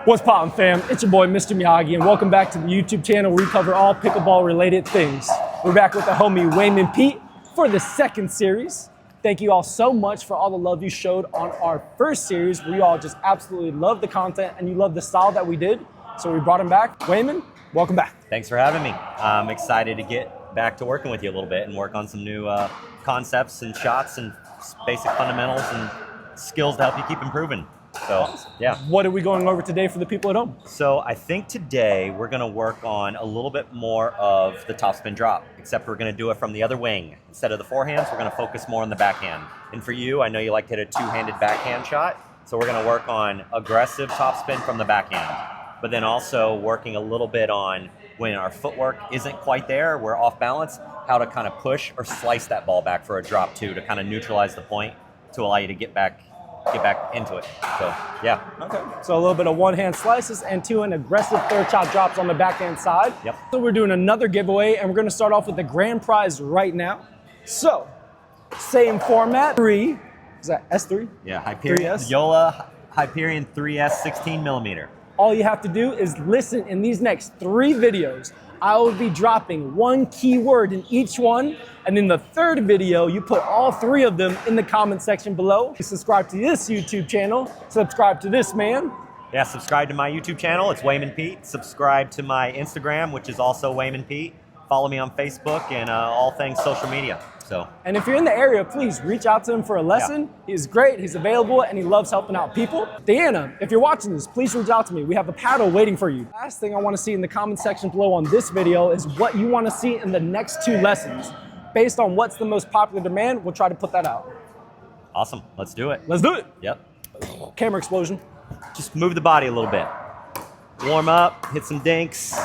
What's poppin', fam? It's your boy, Mr. Miyagi, and welcome back to the YouTube channel where we cover all pickleball related things. We're back with the homie Waymon Peet for the second series. Thank you all so much for all the love you showed on our first series. We all just absolutely love the content and you love the style that we did. So we brought him back. Waymon, welcome back. Thanks for having me. I'm excited to get back to working with you a little bit and work on some new concepts and shots and basic fundamentals and skills to help you keep improving. So, yeah. What are we going over today for the people at home? So I think today we're going to work on a little bit more of the topspin drop, except we're going to do it from the other wing. Instead of the forehands, we're going to focus more on the backhand. And for you, I know you like to hit a two-handed backhand shot, so we're going to work on aggressive topspin from the backhand, but then also working a little bit on when our footwork isn't quite there, we're off balance, how to kind of push or slice that ball back for a drop too, to kind of neutralize the point to allow you to get back into it. So, yeah. Okay. So a little bit of one-hand slices and two-hand aggressive third shot drops on the backhand side. Yep. So we're doing another giveaway, and we're going to start off with the grand prize right now. So, same format. Is that S3? Yeah, Hyperion. 3S. Yola Hyperion 3S 16 millimeter. All you have to do is listen in these next 3 videos. I will be dropping one keyword in each one, and in the third video, you put all 3 of them in the comment section below. Subscribe to this YouTube channel, subscribe to this man. Yeah, subscribe to my YouTube channel, it's Waymon Peet. Subscribe to my Instagram, which is also Waymon Peet. Follow me on Facebook and all things social media. So. And if you're in the area, please reach out to him for a lesson. Yeah. He's great, he's available, and he loves helping out people. Deanna, if you're watching this, please reach out to me. We have a paddle waiting for you. Last thing I want to see in the comment section below on this video is what you want to see in the next 2 lessons. Based on what's the most popular demand, we'll try to put that out. Awesome, let's do it. Let's do it. Yep. Camera explosion. Just move the body a little bit. Warm up, hit some dinks.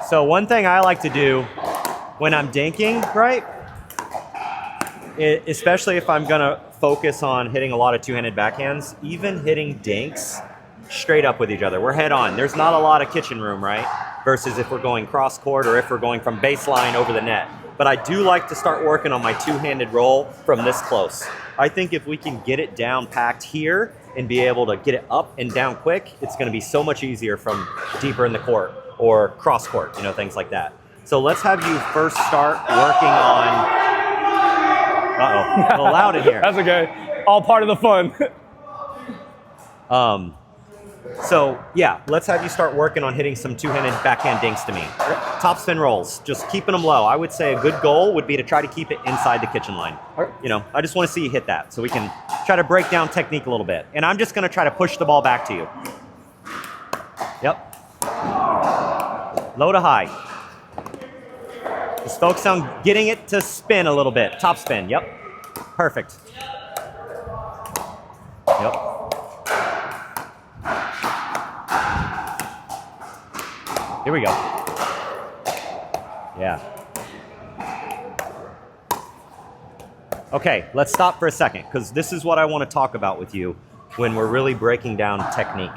So one thing I like to do when I'm dinking, right, especially if I'm gonna focus on hitting a lot of two-handed backhands, even hitting dinks straight up with each other. We're head on. There's not a lot of kitchen room, right? Versus if we're going cross court or if we're going from baseline over the net. But I do like to start working on my two-handed roll from this close. I think if we can get it down packed here and be able to get it up and down quick, it's gonna be so much easier from deeper in the court or cross court, you know, things like that. So let's have you first start working on, uh-oh, a little loud in here. That's okay, all part of the fun. So yeah, let's have you start working on hitting some two-handed backhand dinks to me. Topspin rolls, just keeping them low. I would say a good goal would be to try to keep it inside the kitchen line. You know, I just want to see you hit that so we can try to break down technique a little bit. And I'm just gonna try to push the ball back to you. Yep. Low to high. Just focus on getting it to spin a little bit. Top spin, yep. Perfect. Yep. Here we go. Yeah. Okay, let's stop for a second because this is what I want to talk about with you when we're really breaking down technique.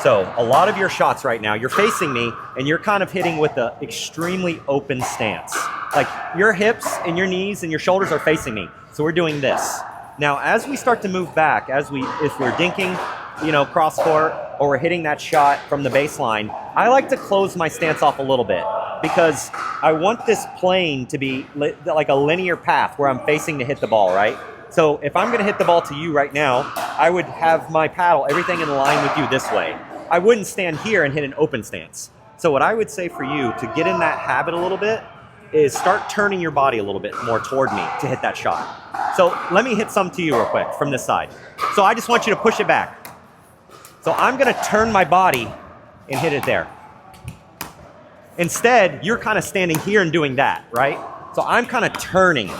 So a lot of your shots right now, you're facing me and you're kind of hitting with an extremely open stance. Like your hips and your knees and your shoulders are facing me. So we're doing this. Now, as we start to move back, if we're dinking, you know, cross court, or we're hitting that shot from the baseline, I like to close my stance off a little bit because I want this plane to be like a linear path where I'm facing to hit the ball, right? So if I'm gonna hit the ball to you right now, I would have my paddle, everything in line with you this way. I wouldn't stand here and hit an open stance. So what I would say for you to get in that habit a little bit is start turning your body a little bit more toward me to hit that shot. So let me hit some to you real quick from this side. So I just want you to push it back. So I'm gonna turn my body and hit it there. Instead, you're kind of standing here and doing that, right? So I'm kind of turning.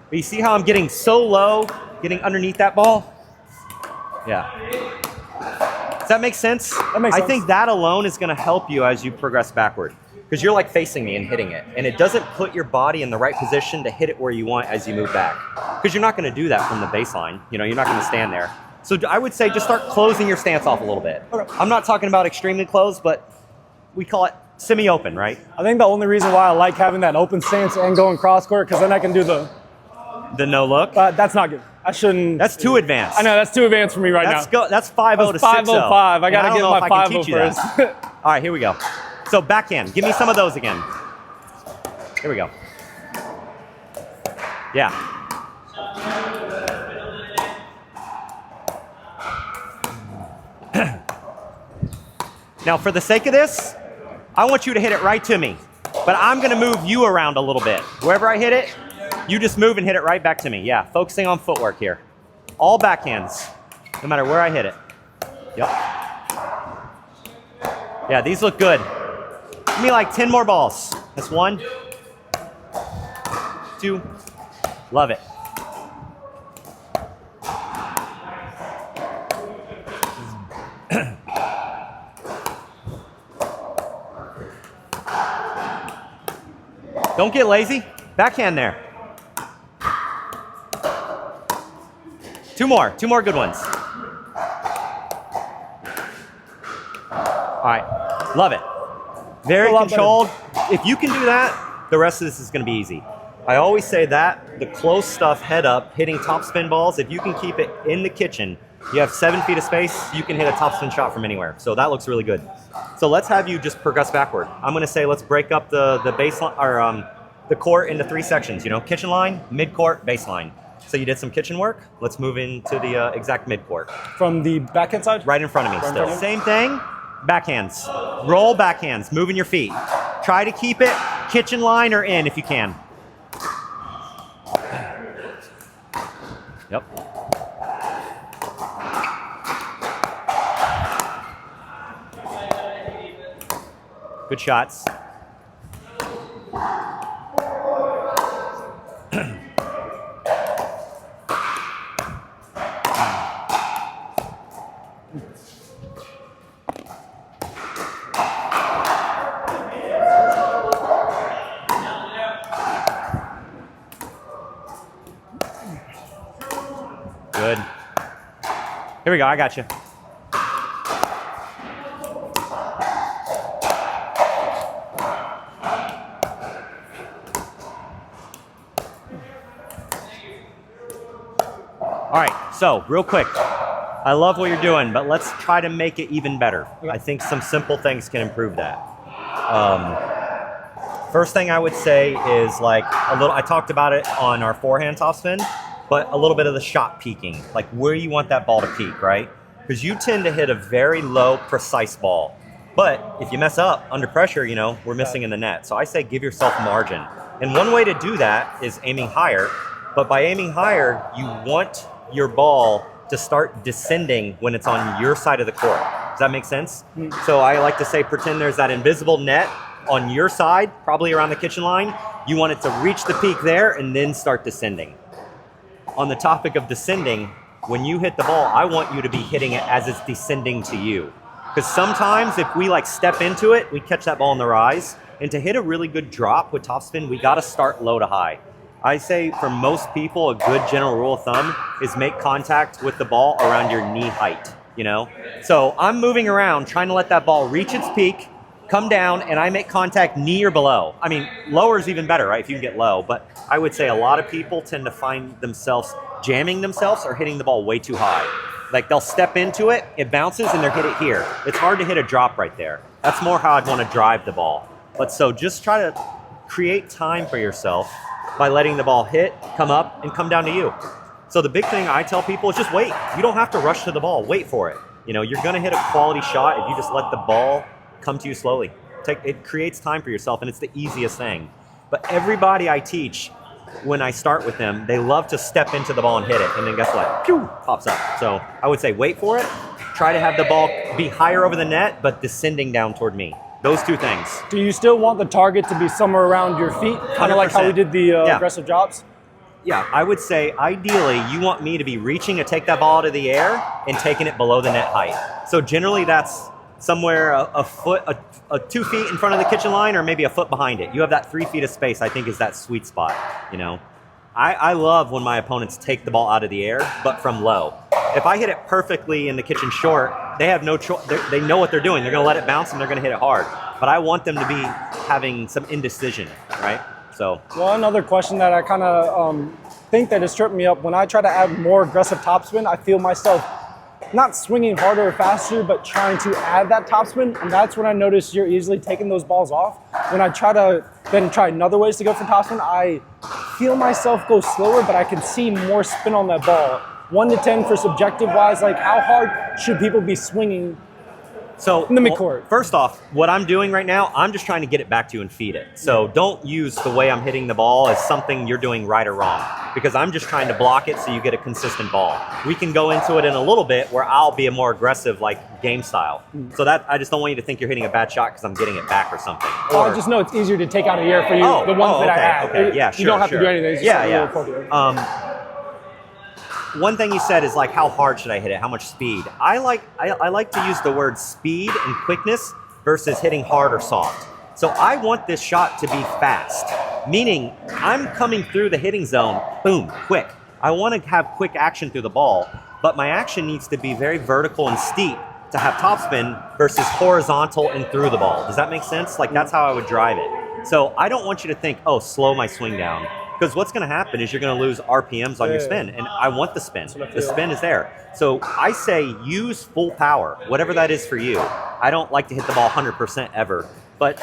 But you see how I'm getting so low, getting underneath that ball? Yeah. Does that make sense? That makes sense. I think that alone is gonna help you as you progress backward. because you're like facing me and hitting it, and it doesn't put your body in the right position to hit it where you want as you move back, because you're not going to do that from the baseline. You know, you're not going to stand there. So I would say just start closing your stance off a little bit. Okay. I'm not talking about extremely closed, but we call it semi-open, right? I think the only reason why I like having that open stance and going cross court, because then I can do the no look. That's not good. I shouldn't. That's too advanced. I know that's too advanced for me right now. That's 5-0 to 6-0. 505. I gotta get my 5 first. All right, here we go. So backhand. Give me some of those again. Here we go. Yeah. Now, for the sake of this, I want you to hit it right to me. But I'm going to move you around a little bit. Wherever I hit it, you just move and hit it right back to me. Yeah, focusing on footwork here. All backhands, no matter where I hit it. Yep. Yeah, these look good. Give me like 10 more balls. That's 1, 2. Love it. Don't get lazy. Backhand there. 2 more good ones. All right, love it. Very controlled. If you can do that, the rest of this is gonna be easy. I always say that, the close stuff, head up, hitting topspin balls, if you can keep it in the kitchen, you have 7 feet of space, you can hit a topspin shot from anywhere. So that looks really good. So let's have you just progress backward. I'm gonna say let's break up the baseline, or the court into 3 sections, you know, kitchen line, mid-court, baseline. So you did some kitchen work, let's move into the exact mid-court. From the backhand side? Right in front of me still. Same thing, backhands. Roll backhands, moving your feet. Try to keep it kitchen line or in if you can. Yep. Good shots. Good. Here we go, I got you. All right, so real quick, I love what you're doing, but let's try to make it even better. I think some simple things can improve that. First thing I would say is like a little, I talked about it on our forehand topspin, but a little bit of the shot peaking, like where you want that ball to peak, right? Because you tend to hit a very low, precise ball. But if you mess up under pressure, you know, we're missing in the net. So I say give yourself margin. And one way to do that is aiming higher. But by aiming higher, you want your ball to start descending when it's on your side of the court. Does that make sense? So I like to say, pretend there's that invisible net on your side, probably around the kitchen line. You want it to reach the peak there and then start descending. On the topic of descending, when you hit the ball, I want you to be hitting it as it's descending to you. Because sometimes if we like step into it, we catch that ball in the rise. And to hit a really good drop with topspin, we gotta start low to high. I say for most people, a good general rule of thumb is make contact with the ball around your knee height, you know? So I'm moving around, trying to let that ball reach its peak, come down, and I make contact knee or below. I mean, lower is even better, right, if you can get low, but I would say a lot of people tend to find themselves jamming themselves or hitting the ball way too high. Like they'll step into it, it bounces, and they'll hit it here. It's hard to hit a drop right there. That's more how I'd want to drive the ball. But so just try to create time for yourself by letting the ball hit, come up, and come down to you. So the big thing I tell people is just wait. You don't have to rush to the ball, wait for it. You know, you're gonna hit a quality shot if you just let the ball come to you slowly. It creates time for yourself, and it's the easiest thing. But everybody I teach, when I start with them, they love to step into the ball and hit it, and then guess what? Pew, pops up. So I would say wait for it, try to have the ball be higher over the net, but descending down toward me. Those 2 things. Do you still want the target to be somewhere around your feet? Kind of like how we did the aggressive drops? Yeah, I would say ideally you want me to be reaching to take that ball out of the air and taking it below the net height. So generally that's somewhere a foot, 2 feet in front of the kitchen line, or maybe a foot behind it. You have that 3 feet of space, I think, is that sweet spot, you know? I love when my opponents take the ball out of the air, but from low. If I hit it perfectly in the kitchen short, they have no choice. They know what they're doing. They're going to let it bounce and they're going to hit it hard. But I want them to be having some indecision, right? So one other question that I kind of think that has tripped me up, when I try to add more aggressive topspin, I feel myself not swinging harder or faster, but trying to add that topspin, and that's when I notice you're easily taking those balls off. When I try to then try another ways to go for topspin, I feel myself go slower, but I can see more spin on that ball. 1 to 10 for subjective wise, like how hard should people be swinging in the midcourt? First off, what I'm doing right now, I'm just trying to get it back to you and feed it. So don't use the way I'm hitting the ball as something you're doing right or wrong, because I'm just trying to block it so you get a consistent ball. We can go into it in a little bit where I'll be a more aggressive, like game style. So that I just don't want you to think you're hitting a bad shot because I'm getting it back or something. Well, I just know it's easier to take out of the air for you, the ones that I have. Okay, yeah, sure, you don't have to do anything. It's just one thing you said is like, how hard should I hit it? How much speed? I like to use the word speed and quickness versus hitting hard or soft. So I want this shot to be fast, meaning I'm coming through the hitting zone, boom, quick. I want to have quick action through the ball, but my action needs to be very vertical and steep to have topspin versus horizontal and through the ball. Does that make sense? Like, that's how I would drive it. So I don't want you to think, oh, slow my swing down. Because what's going to happen is you're going to lose RPMs on your spin, and I want the spin. The spin is there. So I say use full power, whatever that is for you. I don't like to hit the ball 100% ever, but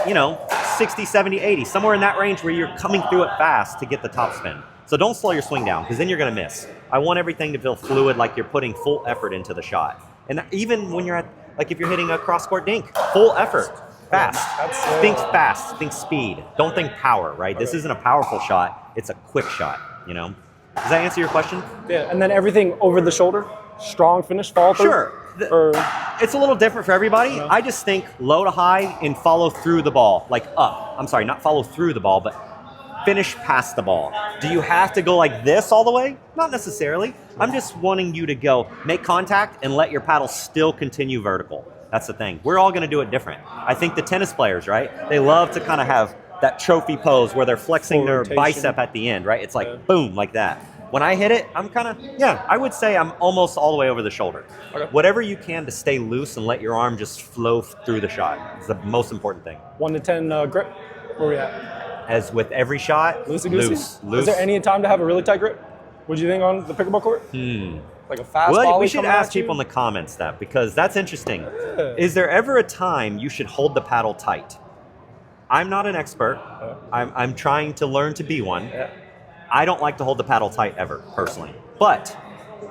60, 70, 80, somewhere in that range where you're coming through it fast to get the top spin. So don't slow your swing down, because then you're going to miss. I want everything to feel fluid, like you're putting full effort into the shot. And even when you're like if you're hitting a cross-court dink, full effort. Fast. Think fast. Think speed. Don't think power, right? This isn't a powerful shot. It's a quick shot, Does that answer your question? Yeah, and then everything over the shoulder, strong finish, follow through? Sure. It's a little different for everybody. Yeah. I just think low to high and follow through the ball, like up. I'm sorry, not follow through the ball, but finish past the ball. Do you have to go like this all the way? Not necessarily. I'm just wanting you to go make contact and let your paddle still continue vertical. That's the thing. We're all going to do it different. I think the tennis players, right? They love to kind of have that trophy pose where they're flexing their bicep at the end, right? It's like boom, like that. When I hit it, I'm kind of, I would say I'm almost all the way over the shoulder. Okay. Whatever you can to stay loose and let your arm just flow through the shot is the most important thing. 1 to 10 grip, where we at? As with every shot, loose. Is there any time to have a really tight grip? What do you think on the pickleball court? Like a fast Well, we should ask people in the comments that, because that's interesting. Yeah. Is there ever a time you should hold the paddle tight? I'm not an expert. I'm trying to learn to be one. Yeah. I don't like to hold the paddle tight ever, personally. But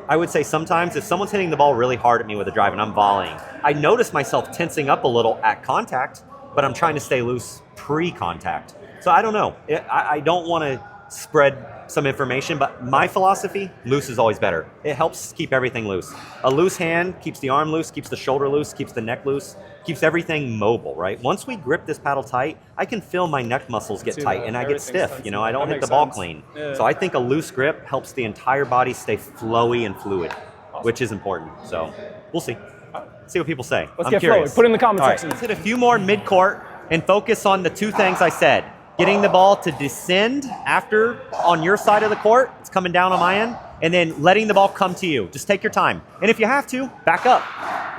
I would say sometimes if someone's hitting the ball really hard at me with a drive and I'm volleying, I notice myself tensing up a little at contact, but I'm trying to stay loose pre-contact. So I don't know. I don't want to spread some information, but my philosophy, loose is always better. It helps keep everything loose. A loose hand keeps the arm loose, keeps the shoulder loose, keeps the neck loose, keeps everything mobile, right? Once we grip this paddle tight, I can feel my neck muscles get tight and I get stiff, I don't hit the ball clean. Yeah. So I think a loose grip helps the entire body stay flowy and fluid, which is important. So we'll see. See what people say. Let's get curious. Put it in the comment section. Let's hit a few more mid-court and focus on the two things I said. Getting the ball to descend after on your side of the court, it's coming down on my end, and then letting the ball come to you. Just take your time. And if you have to, back up.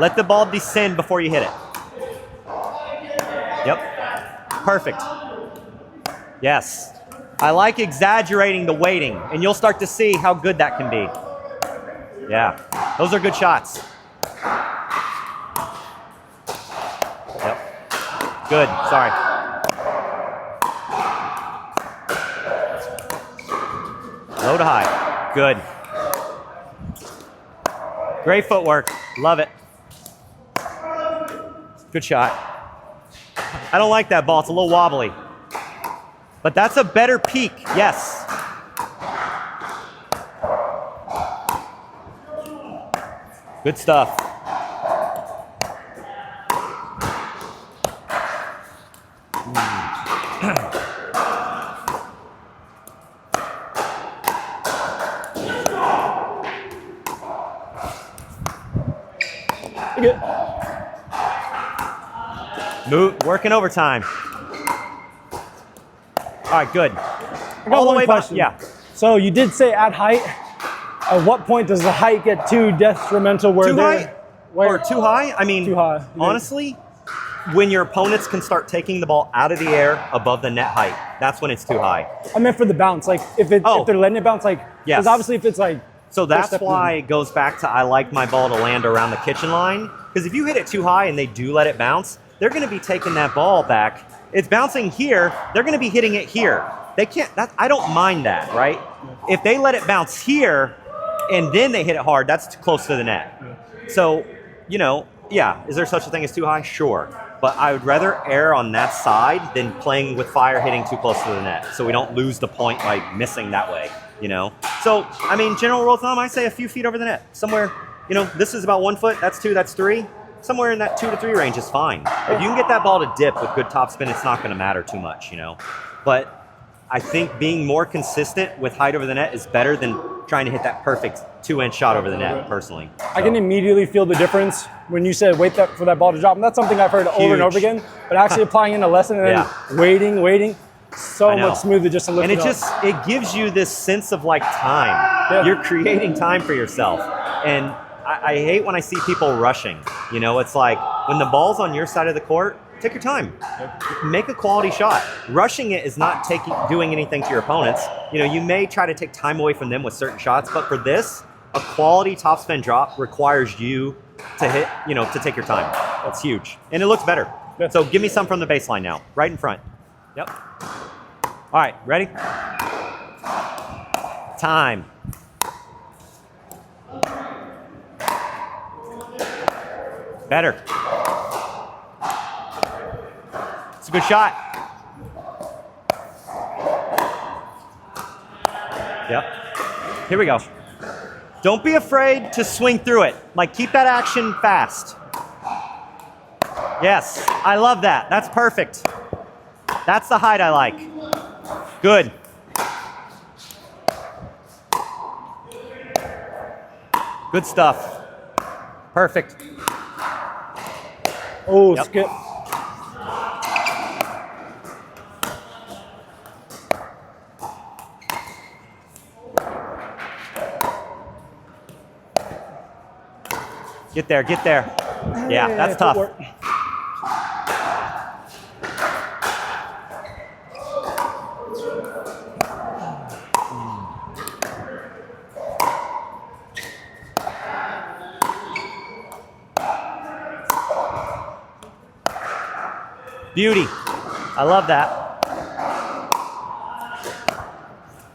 Let the ball descend before you hit it. Yep. Perfect. Yes. I like exaggerating the weighting, and you'll start to see how good that can be. Yeah. Those are good shots. Yep. Good. Sorry. Low to high. Good. Great footwork. Love it. Good shot. I don't like that ball. It's a little wobbly. But that's a better peak. Yes. Good stuff. Working overtime. All right, good. I got one question. Yeah. So you did say at height. At what point does the height get too detrimental? Where too high? Or too high? I mean, too high. Honestly, when your opponents can start taking the ball out of the air above the net height, that's when it's too high. I meant for the bounce. Like if they're letting it bounce, like because obviously if it's like. So that's why it goes back to I like my ball to land around the kitchen line, because if you hit it too high and they do let it bounce, they're going to be taking that ball back. It's bouncing here. They're going to be hitting it here. They can't. I don't mind that, right? If they let it bounce here and then they hit it hard, that's too close to the net. So, you know, yeah. Is there such a thing as too high? Sure. But I would rather err on that side than playing with fire hitting too close to the net, so we don't lose the point by missing that way, you know? So, I mean, general rule of thumb, I say a few feet over the net. Somewhere, you know, this is about 1 foot, that's 2, that's 3. Somewhere in that 2 to 3 range is fine. If you can get that ball to dip with good topspin, it's not going to matter too much, you know? But I think being more consistent with height over the net is better than trying to hit that perfect 2-inch shot over the net, personally. So. I can immediately feel the difference when you said wait for that ball to drop. And that's something I've heard over and over again, but actually applying in a lesson and then waiting, so much smoother just to lift it up. And it gives you this sense of like time. Yeah. You're creating time for yourself. And I hate when I see people rushing. You know, it's like when the ball's on your side of the court, take your time. Make a quality shot. Rushing it is not doing anything to your opponents. You know, you may try to take time away from them with certain shots, but for this, a quality topspin drop requires you to hit, you know, to take your time. That's huge. And it looks better. Yeah. So give me some from the baseline now, right in front. Yep. All right, ready? Time. Better. It's a good shot. Yep. Here we go. Don't be afraid to swing through it. Like, keep that action fast. Yes, I love that. That's perfect. That's the height I like. Good. Good stuff. Perfect. Oh, skip. Get there, get there. Yeah, that's tough. Beauty. I love that.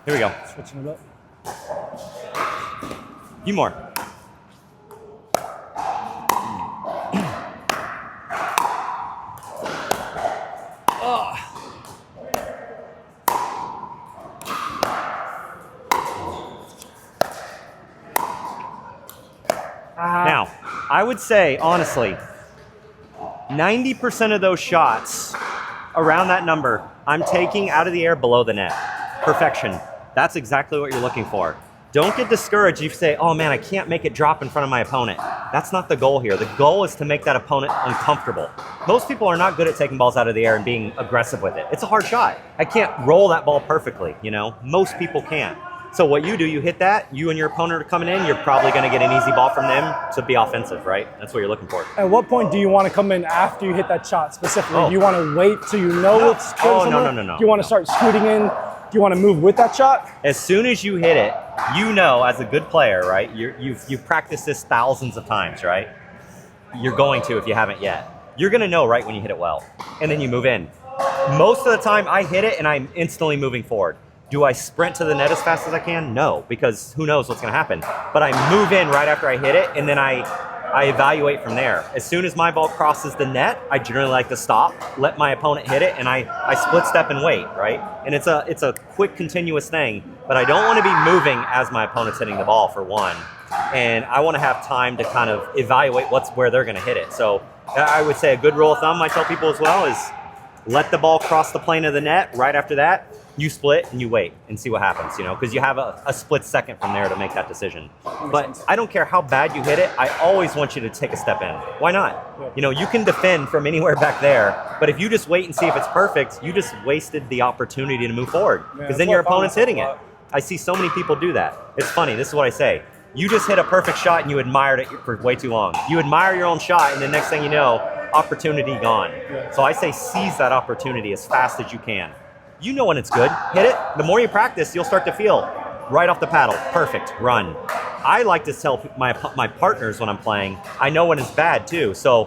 Here we go. Switching it up. A few more. Now, I would say, honestly, 90% of those shots around that number, I'm taking out of the air below the net. Perfection. That's exactly what you're looking for. Don't get discouraged if you say, oh man, I can't make it drop in front of my opponent. That's not the goal here. The goal is to make that opponent uncomfortable. Most people are not good at taking balls out of the air and being aggressive with it. It's a hard shot. I can't roll that ball perfectly, you know? Most people can't. So what you do, you hit that, you and your opponent are coming in, you're probably going to get an easy ball from them to be offensive, right? That's what you're looking for. At what point do you want to come in after you hit that shot specifically? Do you want to wait till you know it's no. Do you want to start scooting in? Do you want to move with that shot? As soon as you hit it, you know as a good player, right? You've practiced this thousands of times, right? You're going to if you haven't yet. You're going to know right when you hit it well. And then you move in. Most of the time I hit it and I'm instantly moving forward. Do I sprint to the net as fast as I can? No, because who knows what's going to happen. But I move in right after I hit it, and then I evaluate from there. As soon as my ball crosses the net, I generally like to stop, let my opponent hit it, and I split step and wait, right? And it's a quick, continuous thing, but I don't want to be moving as my opponent's hitting the ball, for one. And I want to have time to kind of evaluate where they're going to hit it. So I would say a good rule of thumb I tell people as well is let the ball cross the plane of the net right after that. You split and you wait and see what happens, you know, because you have a split second from there to make that decision. But I don't care how bad you hit it, I always want you to take a step in. Why not? Yeah. You know, you can defend from anywhere back there, but if you just wait and see if it's perfect, you just wasted the opportunity to move forward, because then your opponent's hitting it. I see so many people do that. It's funny, this is what I say. You just hit a perfect shot and you admired it for way too long. You admire your own shot and the next thing you know, opportunity gone. Yeah. So I say seize that opportunity as fast as you can. You know when it's good, hit it. The more you practice, you'll start to feel right off the paddle, perfect, run. I like to tell my partners when I'm playing, I know when it's bad too. So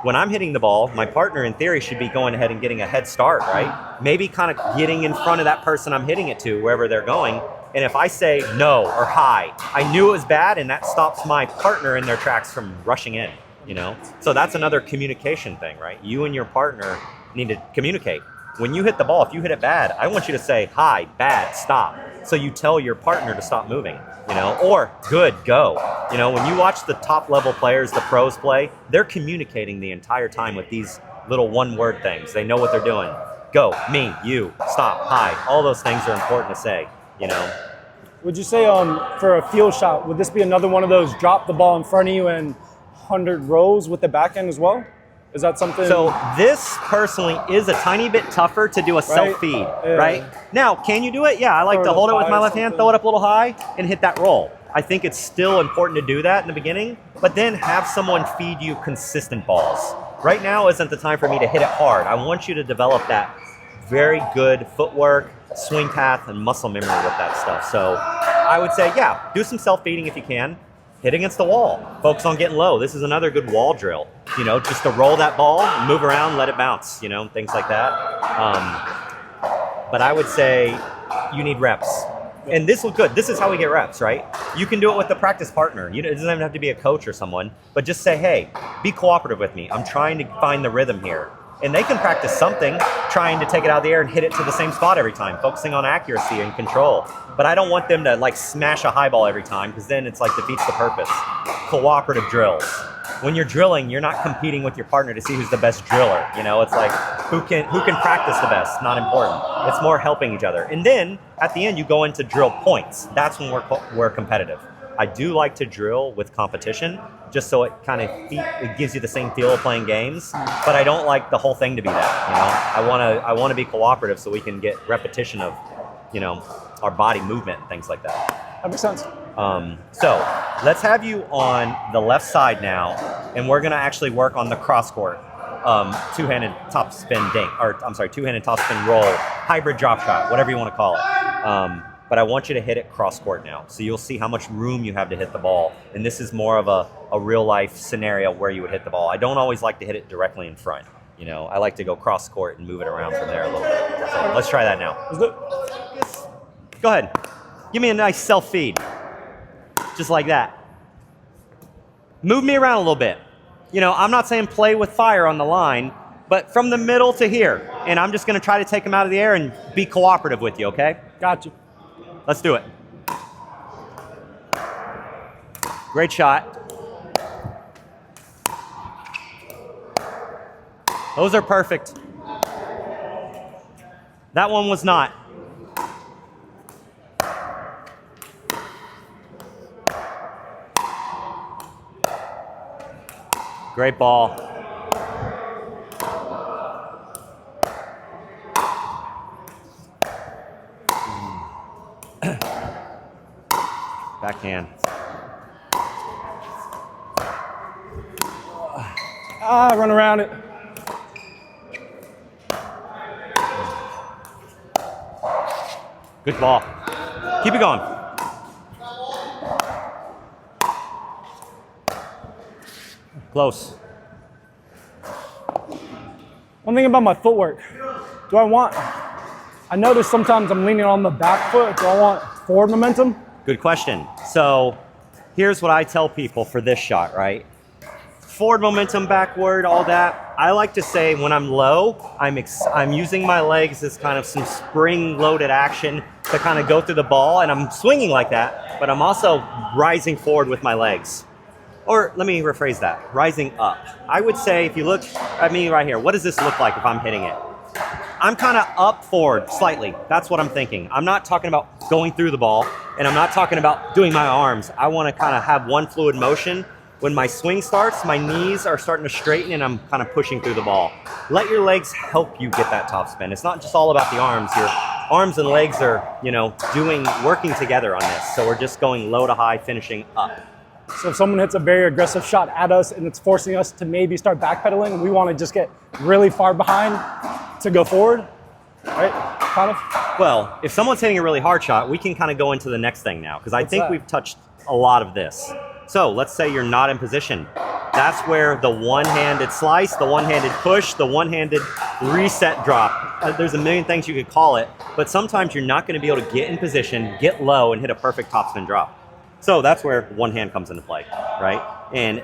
when I'm hitting the ball, my partner in theory should be going ahead and getting a head start, right? Maybe kind of getting in front of that person I'm hitting it to, wherever they're going. And if I say no or hi, I knew it was bad, and that stops my partner in their tracks from rushing in, you know? So that's another communication thing, right? You and your partner need to communicate. When you hit the ball, if you hit it bad, I want you to say, hi, bad, stop. So you tell your partner to stop moving, you know, or good, go. You know, when you watch the top level players, the pros play, they're communicating the entire time with these little one word things. They know what they're doing. Go, me, you, stop, hi. All those things are important to say, you know. Would you say for a field shot, would this be another one of those drop the ball in front of you and 100 rows with the backhand as well? Is that something? So this personally is a tiny bit tougher to do a self-feed, Yeah. right? Now, can you do it? Yeah, I like to hold it with my left hand, throw it up a little high, and hit that roll. I think it's still important to do that in the beginning, but then have someone feed you consistent balls. Right now isn't the time for me to hit it hard. I want you to develop that very good footwork, swing path, and muscle memory with that stuff. So I would say, yeah, do some self-feeding if you can. Hit against the wall. Focus on getting low. This is another good wall drill. You know, just to roll that ball, move around, let it bounce, you know, things like that. But I would say you need reps. And this was good. This is how we get reps, right? You can do it with the practice partner. It doesn't even have to be a coach or someone, but just say, hey, be cooperative with me. I'm trying to find the rhythm here. And they can practice something, trying to take it out of the air and hit it to the same spot every time, focusing on accuracy and control. But I don't want them to like smash a high ball every time, because then it's like defeats the purpose. Cooperative drills. When you're drilling, you're not competing with your partner to see who's the best driller. You know, it's like who can practice the best, not important. It's more helping each other. And then at the end, you go into drill points. That's when we're competitive. I do like to drill with competition, just so it kind of it gives you the same feel of playing games. But I don't like the whole thing to be that. You know, I want to be cooperative so we can get repetition of, you know, our body movement and things like that. That makes sense. So let's have you on the left side now, and we're gonna actually work on the cross court, two-handed topspin dink, or I'm sorry, two-handed topspin roll, hybrid drop shot, whatever you want to call it. But I want you to hit it cross court now, so you'll see how much room you have to hit the ball. And this is more of a real life scenario where you would hit the ball. I don't always like to hit it directly in front. You know, I like to go cross court and move it around from there a little bit. So let's try that now. Let's do it. Go ahead. Give me a nice self-feed. Just like that. Move me around a little bit. You know, I'm not saying play with fire on the line, but from the middle to here. And I'm just going to try to take them out of the air and be cooperative with you, okay? Got you. Let's do it. Great shot. Those are perfect. That one was not. Great ball. Backhand. Run around it. Good ball. Keep it going. Close. One thing about my footwork. I notice sometimes I'm leaning on the back foot. Do I want forward momentum? Good question. So here's what I tell people for this shot, right? Forward momentum, backward, all that. I like to say when I'm low, I'm using my legs as kind of some spring-loaded action to kind of go through the ball, and I'm swinging like that, but I'm also rising forward with my legs. Or let me rephrase that, rising up. I would say if you look at me right here, what does this look like if I'm hitting it? I'm kind of up forward slightly. That's what I'm thinking. I'm not talking about going through the ball, and I'm not talking about doing my arms. I want to kind of have one fluid motion. When my swing starts, my knees are starting to straighten and I'm kind of pushing through the ball. Let your legs help you get that topspin. It's not just all about the arms. Your arms and legs are, you know, working together on this. So we're just going low to high, finishing up. So if someone hits a very aggressive shot at us and it's forcing us to maybe start backpedaling and we want to just get really far behind to go forward, right? Kind of? Well, if someone's hitting a really hard shot, we can kind of go into the next thing now, because I think we've touched a lot of this. So let's say you're not in position. That's where the one-handed slice, the one-handed push, the one-handed reset drop. There's a million things you could call it, but sometimes you're not going to be able to get in position, get low, and hit a perfect topspin drop. So that's where one hand comes into play, right? And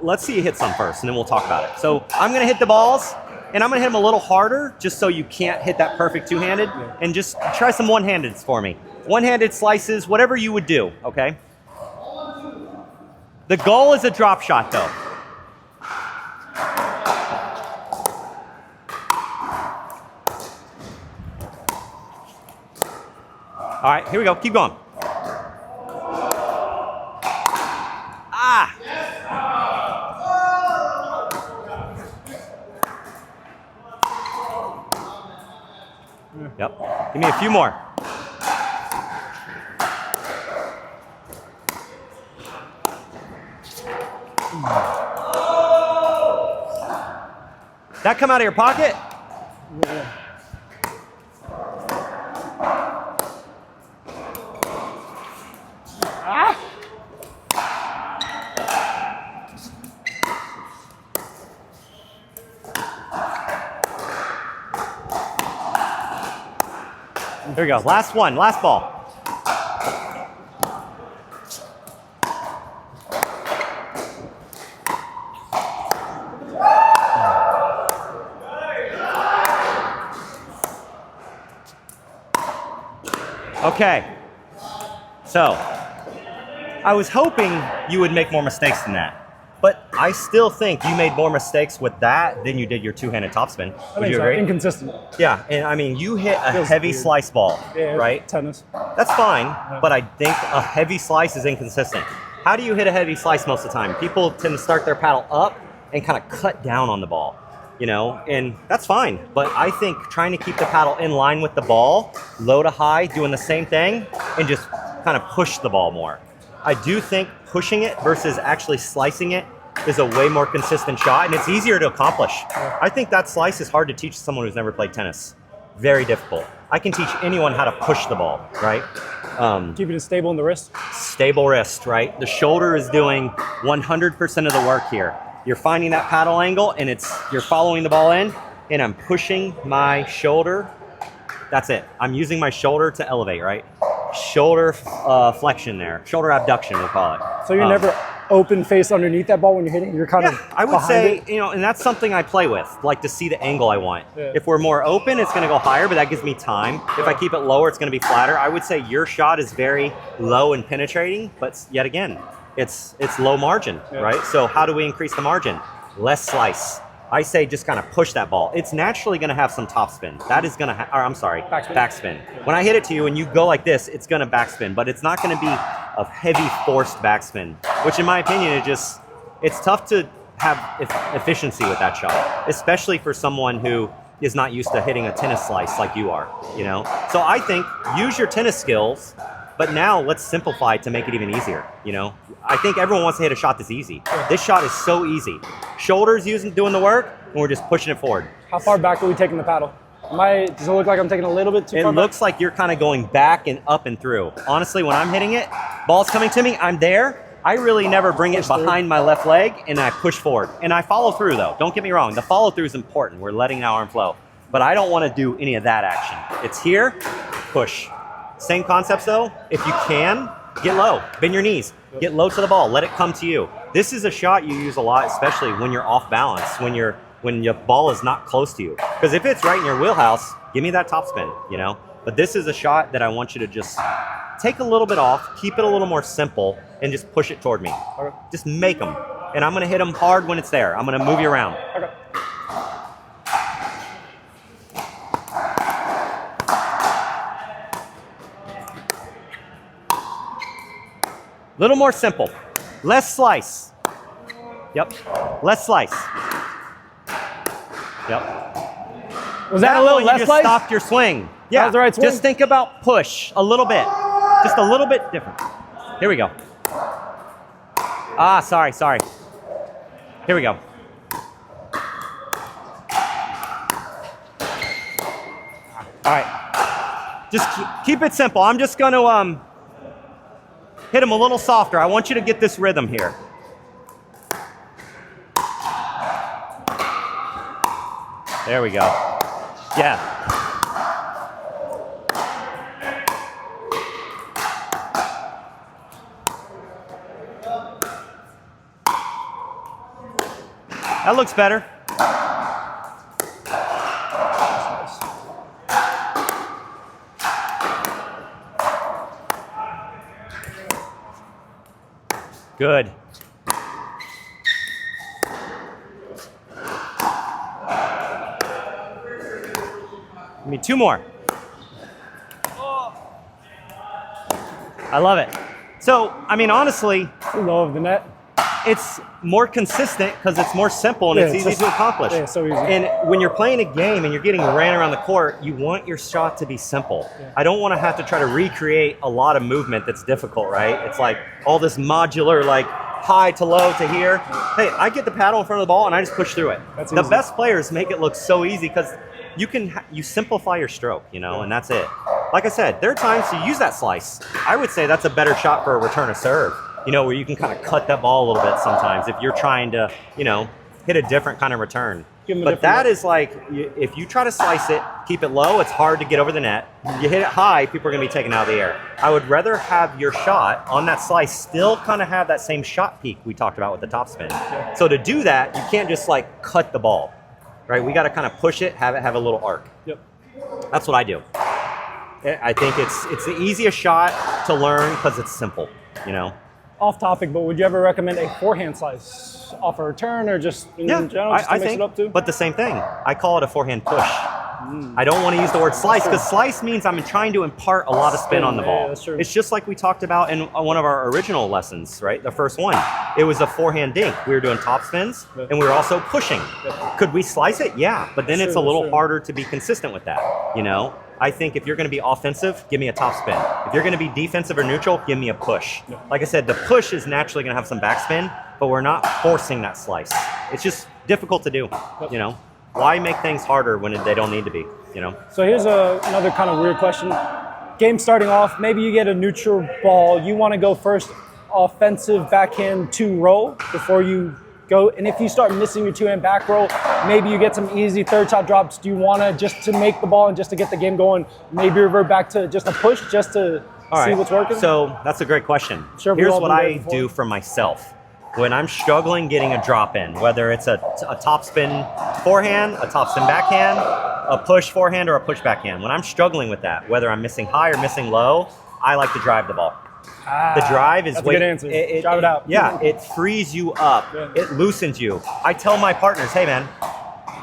let's see you hit some first, and then we'll talk about it. So I'm going to hit the balls, and I'm going to hit them a little harder, just so you can't hit that perfect two-handed, and just try some one-handeds for me. One-handed slices, whatever you would do, okay? The goal is a drop shot, though. All right, here we go. Keep going. Ah! Yep. Give me a few more. That come out of your pocket? Yeah. Ah! There we go. Last one. Last ball. Okay, so I was hoping you would make more mistakes than that, but I still think you made more mistakes with that than you did your two-handed topspin. Would you agree? Inconsistent. Yeah, and I mean, you hit a heavy weird. Slice ball, Yeah, right? Tennis. That's fine, but I think a heavy slice is inconsistent. How do you hit a heavy slice most of the time? People tend to start their paddle up and kind of cut down on the ball. You know, and that's fine. But I think trying to keep the paddle in line with the ball, low to high, doing the same thing, and just kind of push the ball more. I do think pushing it versus actually slicing it is a way more consistent shot, and it's easier to accomplish. I think that slice is hard to teach someone who's never played tennis. Very difficult. I can teach anyone how to push the ball, right? Keeping it stable in the wrist. Stable wrist, right? The shoulder is doing 100% of the work here. You're finding that paddle angle, and you're following the ball in, and I'm pushing my shoulder. That's it. I'm using my shoulder to elevate, right? Shoulder flexion there. Shoulder abduction, we'll call it. So you're never open face underneath that ball when you're hitting? You're kind of I would say, you know, and that's something I play with, like to see the angle I want. Yeah. If we're more open, it's going to go higher, but that gives me time. If I keep it lower, it's going to be flatter. I would say your shot is very low and penetrating, but yet again, it's low margin, right? So how do we increase the margin? Less slice. I say just kind of push that ball. It's naturally going to have some topspin. That is going to backspin. When I hit it to you and you go like this, it's going to backspin, but it's not going to be a heavy forced backspin, which in my opinion, it's tough to have efficiency with that shot, especially for someone who is not used to hitting a tennis slice like you are, you know? So I think use your tennis skills, but now let's simplify it to make it even easier, you know? I think everyone wants to hit a shot that's easy. This shot is so easy. Shoulders doing the work, and we're just pushing it forward. How far back are we taking the paddle? Does it look like I'm taking a little bit too far back? It looks like you're kind of going back and up and through. Honestly, when I'm hitting it, ball's coming to me, I'm there. I really never bring it behind my left leg, and I push forward. And I follow through, though. Don't get me wrong. The follow through is important. We're letting the arm flow. But I don't want to do any of that action. It's here, push. Same concepts, though. If you can, get low. Bend your knees. Get low to the ball. Let it come to you. This is a shot you use a lot, especially when you're off balance, when your ball is not close to you. Because if it's right in your wheelhouse, give me that topspin, you know? But this is a shot that I want you to just take a little bit off, keep it a little more simple, and just push it toward me. Okay. Just make them. And I'm going to hit them hard when it's there. I'm going to move you around. Okay. Little more simple. Less slice. Yep. Less slice. Yep. Was that a little you less just slice? stopped your swing. Yeah. That was the right swing? Just think about push a little bit. Just a little bit different. Here we go. Ah, sorry. Here we go. All right. Just keep it simple. I'm just going to hit him a little softer. I want you to get this rhythm here. There we go. Yeah. That looks better. Good. Give me 2 more. I love it. So, I mean, honestly, Too low of the net. it's more consistent because it's more simple and it's easy to accomplish. Yeah, so easy. And when you're playing a game and you're getting ran around the court, you want your shot to be simple. Yeah. I don't want to have to try to recreate a lot of movement that's difficult, right? It's like all this modular, like high to low to here. Hey, I get the paddle in front of the ball and I just push through it. That's the easy. best players make it look so easy because you simplify your stroke, you know, and that's it. Like I said, there are times to use that slice. I would say that's a better shot for a return of serve, you know, where you can kind of cut that ball a little bit sometimes if you're trying to, you know, hit a different kind of return. But that is like, if you try to slice it, keep it low, it's hard to get over the net. You hit it high, people are going to be taken out of the air. I would rather have your shot on that slice still kind of have that same shot peak we talked about with the topspin. Yeah. So to do that, you can't just like cut the ball, right? We got to kind of push it, have it have a little arc. Yep. That's what I do. I think it's the easiest shot to learn because it's simple, you know? Off topic, but would you ever recommend a forehand slice off a return or just in general, just to I mix think, it up too? but the same thing. I call it a forehand push. I don't want to use the word slice because slice means I'm trying to impart a lot of spin on the ball. Yeah, that's true. It's just like we talked about in one of our original lessons, right? The first one. It was a forehand dink. We were doing top spins and we were also pushing. Could we slice it? Yeah, but then it's a little harder to be consistent with that, you know? I think if you're going to be offensive, give me a top spin. If you're going to be defensive or neutral, give me a push. Like I said, the push is naturally going to have some backspin, but we're not forcing that slice. It's just difficult to do, you know? Why make things harder when they don't need to be, you know? So here's another kind of weird question. Game starting off, maybe you get a neutral ball. You want to go first offensive backhand 2 roll before you go. And if you start missing your 2-hand back roll, maybe you get some easy third shot drops. Do you want to, just to make the ball and just to get the game going, maybe revert back to just a push just to see what's working? So that's a great question. Sure, here's what I do for myself. When I'm struggling getting a drop in, whether it's a topspin forehand, a topspin backhand, a push forehand, or a push backhand, when I'm struggling with that, whether I'm missing high or missing low, I like to drive the ball. The drive is that's a good answer. Drive it out. Yeah, it frees you up. Yeah. It loosens you. I tell my partners, hey man,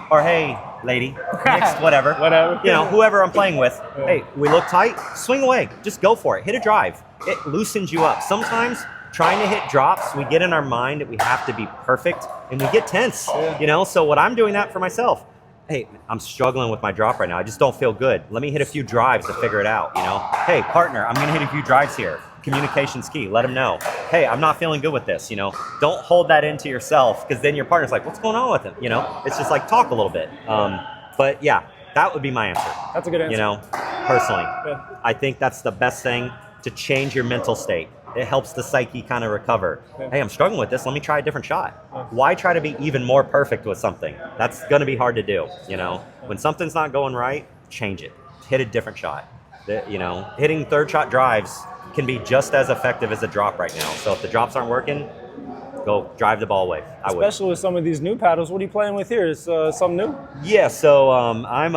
or hey lady, mixed, whatever. Whatever. You know, whoever I'm playing with, hey, we look tight, swing away. Just go for it. Hit a drive. It loosens you up. Sometimes trying to hit drops, we get in our mind that we have to be perfect and we get tense, you know? So what I'm doing that for myself, hey, I'm struggling with my drop right now. I just don't feel good. Let me hit a few drives to figure it out, you know? Hey, partner, I'm gonna hit a few drives here. Communication's key, let them know. Hey, I'm not feeling good with this, you know? Don't hold that into yourself because then your partner's like, what's going on with him, you know? It's just like, talk a little bit. But yeah, that would be my answer. That's a good answer. You know, personally. Yeah. I think that's the best thing to change your mental state. It helps the psyche kind of recover. Yeah. Hey, I'm struggling with this. Let me try a different shot. Why try to be even more perfect with something? That's going to be hard to do, you know? When something's not going right, change it. Hit a different shot. You know, hitting third shot drives can be just as effective as a drop right now. So if the drops aren't working, go drive the ball away. Especially with some of these new paddles. What are you playing with here? Is something new? Yeah, so I'm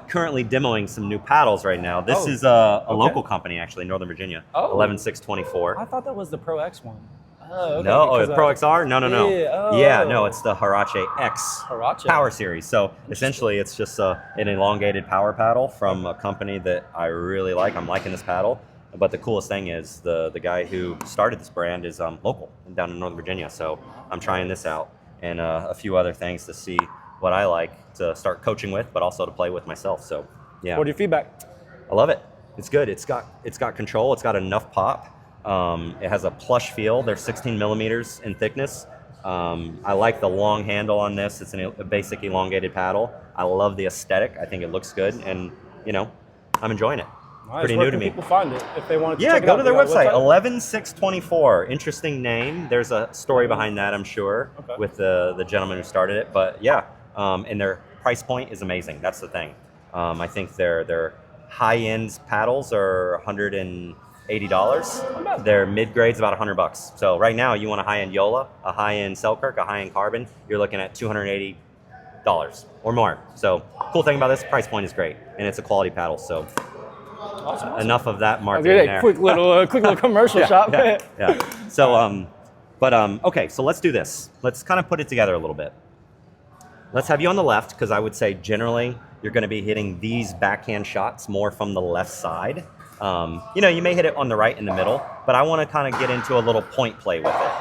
currently demoing some new paddles right now. This is a local company, actually, Northern Virginia. 11624. I thought that was the Pro X one. Oh, okay. No, the Pro XR? No. Yeah, No, it's the Harache X Harache. Power Series. So essentially, it's just an elongated power paddle from a company that I really like. I'm liking this paddle. But the coolest thing is the guy who started this brand is local down in Northern Virginia. So I'm trying this out and a few other things to see what I like to start coaching with, but also to play with myself. So yeah. What are your feedback? I love it. It's good. It's got control. It's got enough pop. It has a plush feel. They're 16 millimeters in thickness. I like the long handle on this. It's a basic elongated paddle. I love the aesthetic. I think it looks good, and you know, I'm enjoying it. Nice. Pretty Where new to can me. people find it if they wanted to Yeah, check it go out? to their They got a website, 11624. Interesting name. There's a story behind that, I'm sure, with the gentleman who started it. But yeah, and their price point is amazing. That's the thing. I think their high-end paddles are $180. Their mid-grade's about $100. So right now, you want a high-end Yola, a high-end Selkirk, a high-end Carbon, you're looking at $280 or more. So cool thing about this, price point is great, and it's a quality paddle. So Awesome. enough of that marketing there. Quick little commercial shop. Yeah. So, okay, so let's do this. Let's kind of put it together a little bit. Let's have you on the left, because I would say generally you're going to be hitting these backhand shots more from the left side. You know, you may hit it on the right in the middle, but I want to kind of get into a little point play with it.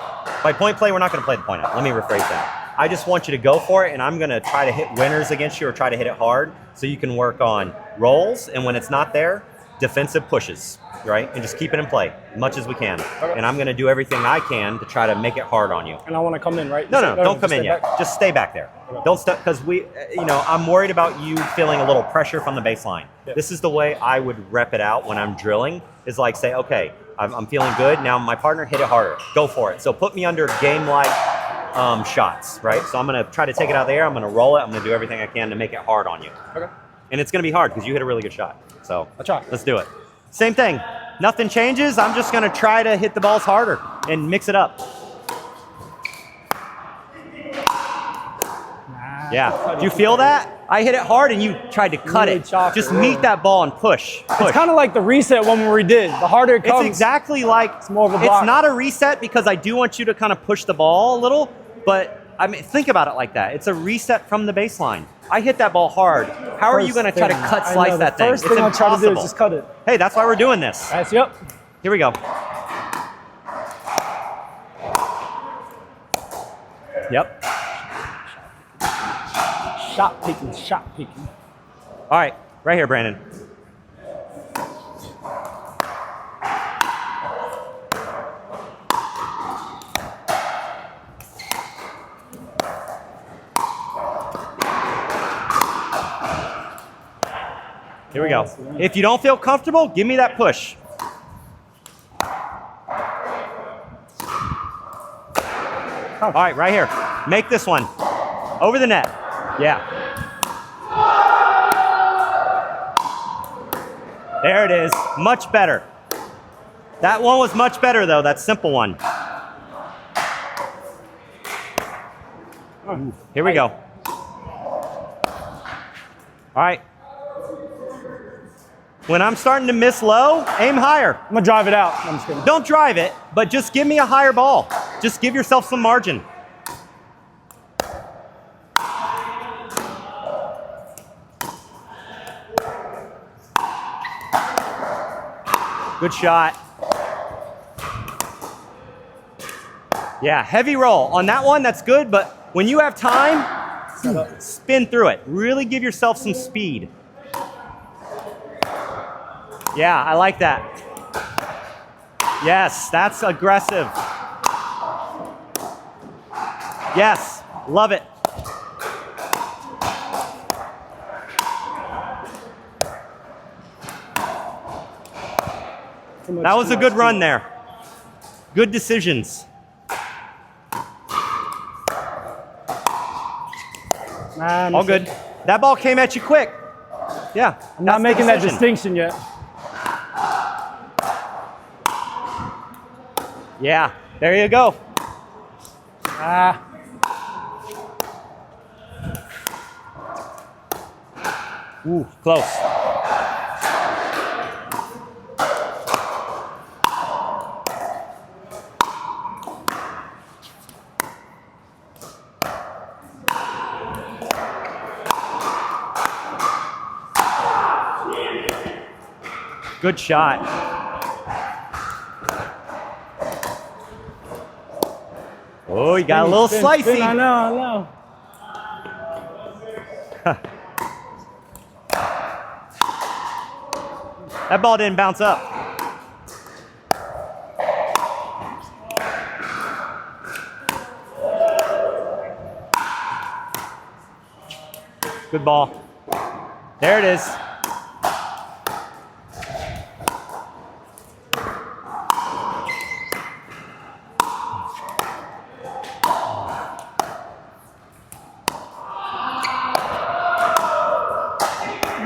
By point play, we're not going to play the point out. Let me rephrase that. I just want you to go for it, and I'm going to try to hit winners against you or try to hit it hard so you can work on rolls, and when it's not there, defensive pushes, right? And just keep it in play as much as we can. Okay. And I'm going to do everything I can to try to make it hard on you. And I want to come in, right? No, don't come in yet. Just stay back there. Okay. Don't stop, because I'm worried about you feeling a little pressure from the baseline. Yeah. This is the way I would rep it out when I'm drilling, is like say, okay, I'm feeling good. Now my partner, hit it harder. Go for it. So put me under game-like shots, right? So I'm going to try to take it out of the air. I'm going to roll it. I'm going to do everything I can to make it hard on you. Okay. And it's going to be hard because you hit a really good shot. So I'll try. Let's do it. Same thing. Nothing changes. I'm just going to try to hit the balls harder and mix it up. Yeah. Do you feel that? I hit it hard and you tried to cut Really it. chopped Just it, meet really. that ball and push. It's kind of like the reset one where we did. The harder it comes, It's exactly like, it's more of a block. It's not a reset because I do want you to kind of push the ball a little, but I mean, think about it like that. It's a reset from the baseline. I hit that ball hard. How are you going to try to cut, slice that thing? First thing I try to do is just cut it. Hey, that's why we're doing this. That's, yep. Here we go. Yep. Shot picking, shot picking. All right, right here, Brandon. Here we go. If you don't feel comfortable, give me that push. All right, right here. Make this one. Over the net. Yeah. There it is. Much better. That one was much better, though, that simple one. Here we go. All right. When I'm starting to miss low, aim higher. I'm going to drive it out. I'm just kidding. Don't drive it, but just give me a higher ball. Just give yourself some margin. Good shot. Yeah, heavy roll. On that one, that's good, but when you have time, spin through it. Really give yourself some speed. Yeah, I like that. Yes, that's aggressive. Yes, love it. That was a good run there. Good decisions. All good. That ball came at you quick. Yeah. I'm not making that distinction yet. Yeah, there you go. Ah. Ooh, close. Good shot. Oh, you got a little Spin, slicey. spin, I know. That ball didn't bounce up. Good ball. There it is.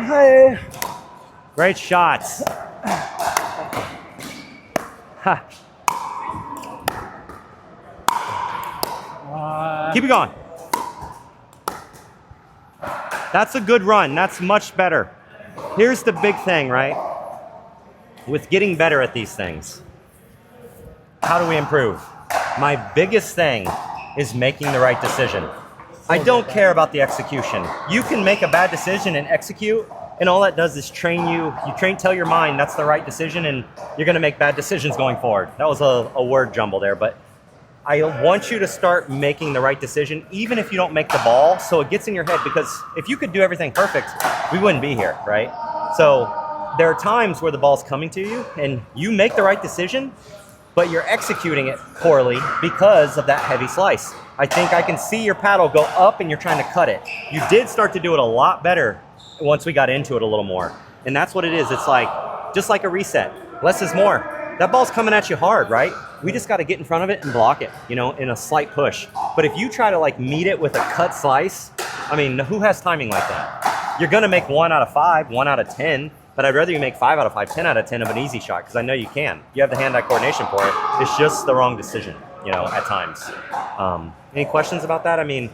Hey. Great shots. Ha. Keep it going. That's a good run. That's much better. Here's the big thing, right? With getting better at these things, how do we improve? My biggest thing is making the right decision. I don't care about the execution. You can make a bad decision and execute, and all that does is train you. Tell your mind that's the right decision, and you're going to make bad decisions going forward. That was a word jumble there, but I want you to start making the right decision, even if you don't make the ball, so it gets in your head, because if you could do everything perfect, we wouldn't be here, right? So there are times where the ball's coming to you, and you make the right decision, but you're executing it poorly because of that heavy slice. I think I can see your paddle go up and you're trying to cut it. You did start to do it a lot better once we got into it a little more. And that's what it is. It's like, just like a reset. Less is more. That ball's coming at you hard, right? We just got to get in front of it and block it, you know, in a slight push. But if you try to like meet it with a cut slice, I mean, who has timing like that? You're going to make 1 out of 5, 1 out of 10, but I'd rather you make 5 out of 5, 10 out of 10 of an easy shot, because I know you can. You have the hand-eye coordination for it. It's just the wrong decision, you know, at times. Any questions about that? I mean,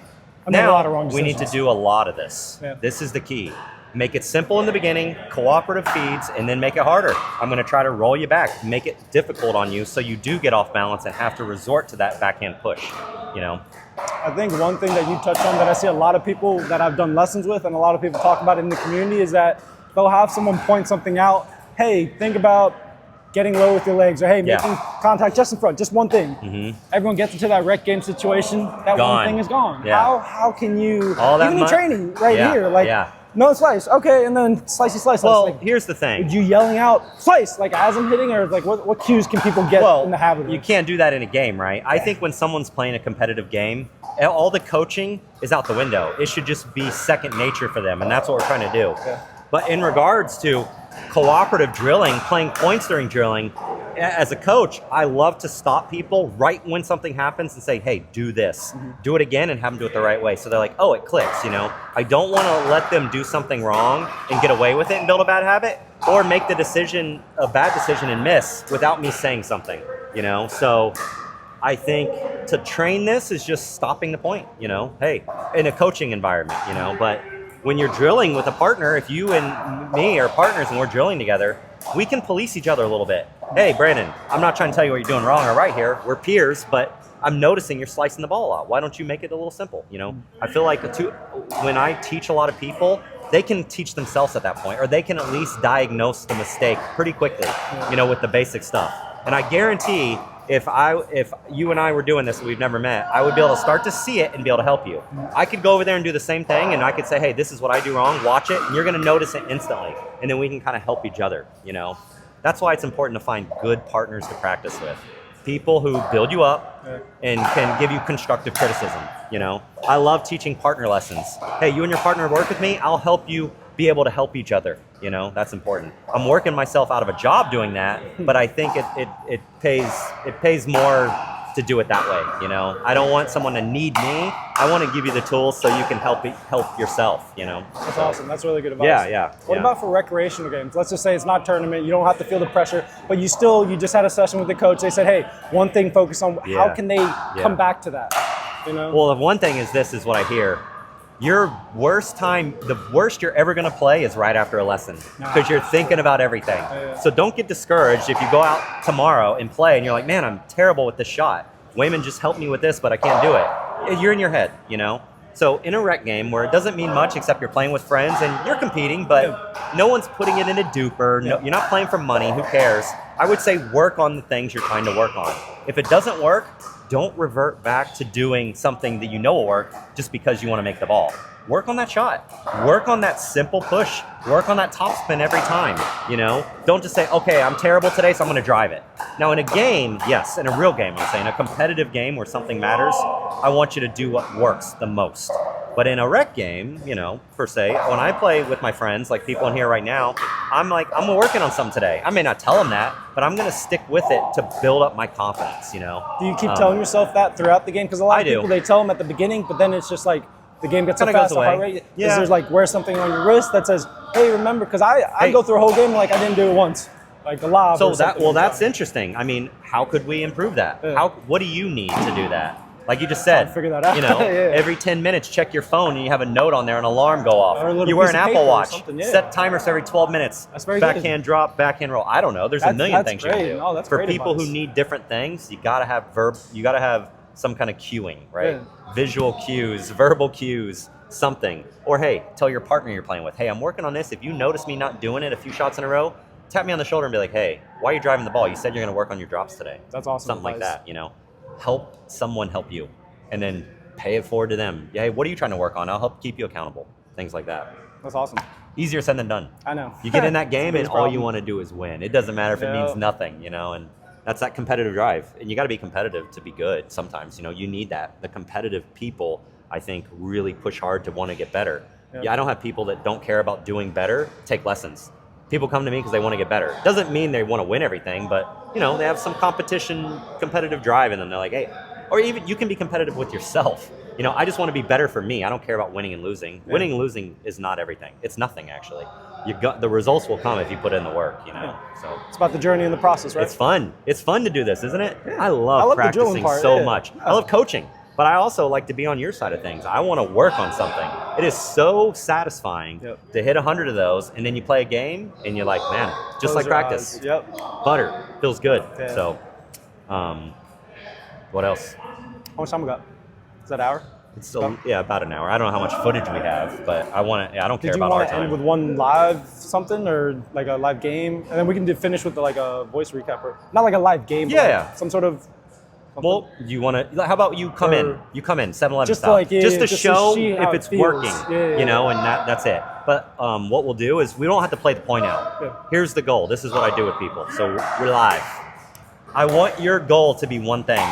now we need to do a lot of this. Yeah. This is the key. Make it simple in the beginning, cooperative feeds, and then make it harder. I'm going to try to roll you back, make it difficult on you so you do get off balance and have to resort to that backhand push, you know? I think one thing that you touched on that I see a lot of people that I've done lessons with and a lot of people talk about in the community is that they'll have someone point something out. Hey, think about getting low with your legs, or hey, making contact just in front, just one thing. Mm-hmm. Everyone gets into that rec game situation, that one thing is gone. Yeah. How can you, even in training here, like, no slice, okay, and then slicey. Well, like, here's the thing. Would you yelling out, slice, like as I'm hitting, or like what cues can people get in the habit of? You can't do that in a game, right? I think when someone's playing a competitive game, all the coaching is out the window. It should just be second nature for them, and that's what we're trying to do. Yeah. But in regards to cooperative drilling, playing points during drilling, as a coach, I love to stop people right when something happens and say, hey, do this. Mm-hmm. Do it again and have them do it the right way. So they're like, oh, it clicks, you know? I don't want to let them do something wrong and get away with it and build a bad habit, or make the decision, a bad decision, and miss without me saying something, you know? So I think to train this is just stopping the point, you know? Hey, in a coaching environment, you know? But when you're drilling with a partner, if you and me are partners and we're drilling together, we can police each other a little bit. Hey, Brandon, I'm not trying to tell you what you're doing wrong or right here. We're peers, but I'm noticing you're slicing the ball a lot. Why don't you make it a little simple, you know? I feel like when I teach a lot of people, they can teach themselves at that point, or they can at least diagnose the mistake pretty quickly, you know, with the basic stuff. And I guarantee if you and I were doing this and we've never met, I would be able to start to see it and be able to help you. I could go over there and do the same thing, and I could say, hey, this is what I do wrong, watch it, and you're gonna notice it instantly. And then we can kind of help each other, you know? That's why it's important to find good partners to practice with. People who build you up and can give you constructive criticism, you know? I love teaching partner lessons. Hey, you and your partner work with me, I'll help you be able to help each other, you know? That's important. I'm working myself out of a job doing that, but I think it pays more to do it that way, you know? I don't want someone to need me. I want to give you the tools so you can help yourself, you know? That's awesome. That's really good advice. What about for recreational games? Let's just say it's not tournament. You don't have to feel the pressure, but you just had a session with the coach. They said, hey, one thing, focus on how can they come back to that, you know? Well, the one thing is what I hear. Your worst time, the worst you're ever gonna play is right after a lesson, because you're thinking about everything. So don't get discouraged if you go out tomorrow and play and you're like, man, I'm terrible with this shot. Waymon just helped me with this, but I can't do it. You're in your head, you know? So in a rec game where it doesn't mean much except you're playing with friends and you're competing, but no one's putting it in a duper, you're not playing for money, who cares? I would say work on the things you're trying to work on. If it doesn't work, don't revert back to doing something that you know will work just because you want to make the ball. Work on that shot. Work on that simple push. Work on that topspin every time, you know? Don't just say, okay, I'm terrible today, so I'm gonna drive it. Now in a game, yes, in a real game, I'm saying, a competitive game where something matters, I want you to do what works the most. But in a rec game, you know, per se, when I play with my friends, like people in here right now, I'm like, I'm working on something today. I may not tell them that, but I'm gonna stick with it to build up my confidence, you know? Do you keep telling yourself that throughout the game? Because a lot of people, they tell them at the beginning, but then it's just like, the game gets so fast, the heart rate. Yeah. There's like, wear something on your wrist that says, hey, remember, because I go through a whole game like I didn't do it once. Like a lob. So that's interesting. I mean, how could we improve that? Yeah. What do you need to do that? Like you just said, figure that out. You know, every 10 minutes, check your phone and you have a note on there, an alarm go off. You wear an Apple Watch, set timers every 12 minutes. That's very backhand drop, backhand roll. I don't know. There's a million things you can do. Oh, that's For great people advice. who need different things, you gotta have some kind of cueing, right? Yeah. Visual cues, verbal cues, something. Or hey, tell your partner you're playing with, hey, I'm working on this. If you notice me not doing it a few shots in a row, tap me on the shoulder and be like, hey, why are you driving the ball? You said you're gonna work on your drops today. That's awesome. Something like that, you know? Help someone help you. And then pay it forward to them. Yeah, hey, what are you trying to work on? I'll help keep you accountable. Things like that. That's awesome. Easier said than done. I know. You get in that game and all you want to do is win. It doesn't matter if it means nothing, you know, and that's that competitive drive. And you got to be competitive to be good sometimes. You know, you need that. The competitive people, I think, really push hard to want to get better. Yeah, I don't have people that don't care about doing better take lessons. People come to me because they want to get better. Doesn't mean they want to win everything, but, you know, they have some competitive drive in them. They're like, hey, or even you can be competitive with yourself. You know, I just want to be better for me. I don't care about winning and losing. Yeah. Winning and losing is not everything. It's nothing, actually. The results will come if you put in the work, you know. Yeah. So it's about the journey and the process, right? It's fun. It's fun to do this, isn't it? Yeah. I love practicing so much. Yeah. I love coaching, but I also like to be on your side of things. I want to work on something. It is so satisfying to hit 100 of those, and then you play a game, and you're like, man, just like practice. Butter. Feels good. Yeah. So, what else? How much time we got? Is that an hour? It's still, about an hour. I don't know how much footage we have, but I don't care about our time. Did you want to end with one live something or like a live game? And then we can finish with like a voice recap or not like a live game, but like some sort of. Something. Well, you want to? How about you come in? You come in 7-Eleven just style, like, just to show if it's feels. working, you know, and that's it. But what we'll do is we don't have to play the point out. Yeah. Here's the goal. This is what I do with people. So we're live. I want your goal to be one thing.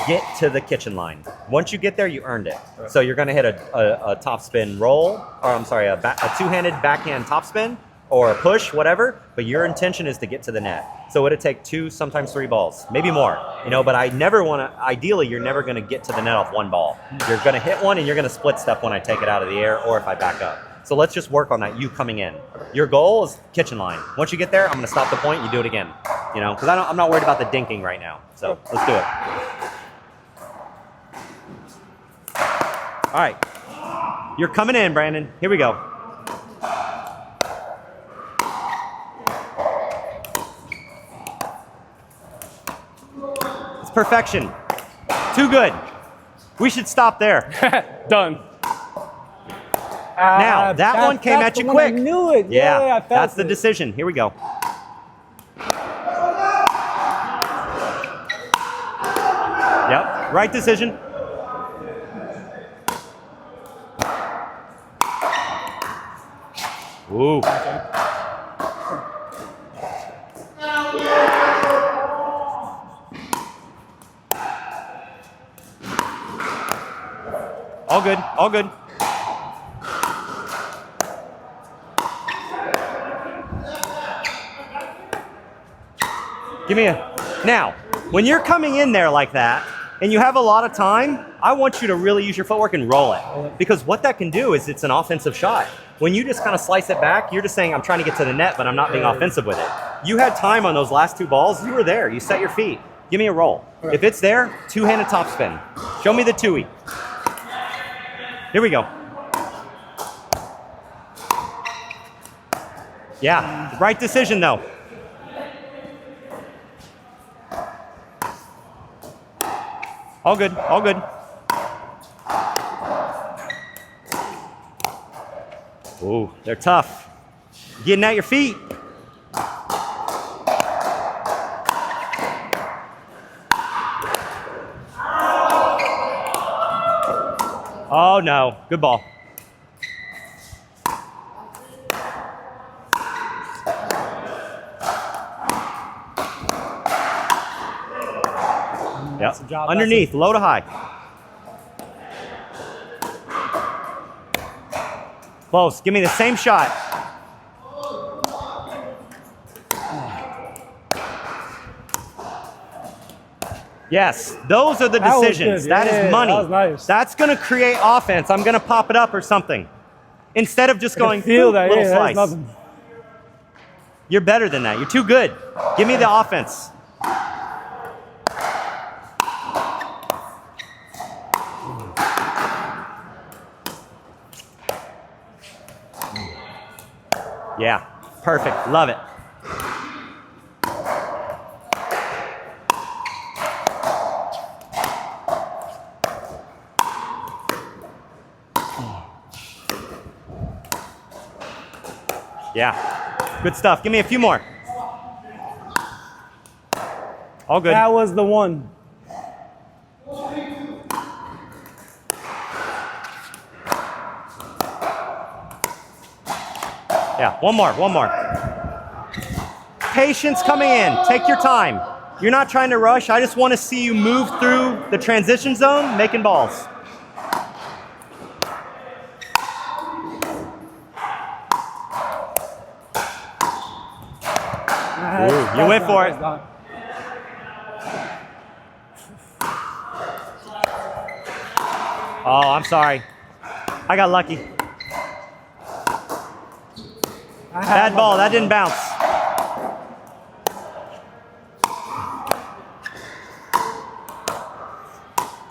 Get to the kitchen line. Once you get there, you earned it. Right. So you're going to hit a topspin roll, or I'm sorry, a two-handed backhand topspin, or a push, whatever. But your intention is to get to the net. So it'll take 2, sometimes 3 balls, maybe more. You know, but I never want to. Ideally, you're never going to get to the net off one ball. You're going to hit one, and you're going to split step when I take it out of the air, or if I back up. So let's just work on that. You coming in. Your goal is kitchen line. Once you get there, I'm going to stop the point. You do it again. You know, because I'm not worried about the dinking right now. So let's do it. All right, you're coming in, Brandon. Here we go. It's perfection. Too good. We should stop there. Done. Now, that one came at you quick. I knew it. Yeah, I felt that's the decision. Here we go. Yep, right decision. Ooh. All good, all good. Give me now, when you're coming in there like that, and you have a lot of time, I want you to really use your footwork and roll it. Because what that can do is it's an offensive shot. When you just kind of slice it back, you're just saying, I'm trying to get to the net, but I'm not being offensive with it. You had time on those last 2 balls. You were there. You set your feet. Give me a roll. If it's there, two-handed topspin. Show me the two-y. Here we go. Yeah, right decision, though. All good, all good. Ooh, they're tough. Getting at your feet. Oh no, good ball. Yep. Underneath, low to high. Close. Give me the same shot. Yes, those are the decisions. That is money. That was nice. That's going to create offense. I'm going to pop it up or something. Instead of just going feel that little slice. Nothing. You're better than that. You're too good. Give me the offense. Yeah, perfect. Love it. Yeah, good stuff. Give me a few more. All good. That was the one. Yeah, one more. Patience coming in. Take your time. You're not trying to rush. I just want to see you move through the transition zone, making balls. Ooh, you went for it. Oh, I'm sorry. I got lucky. Bad ball, that didn't bounce.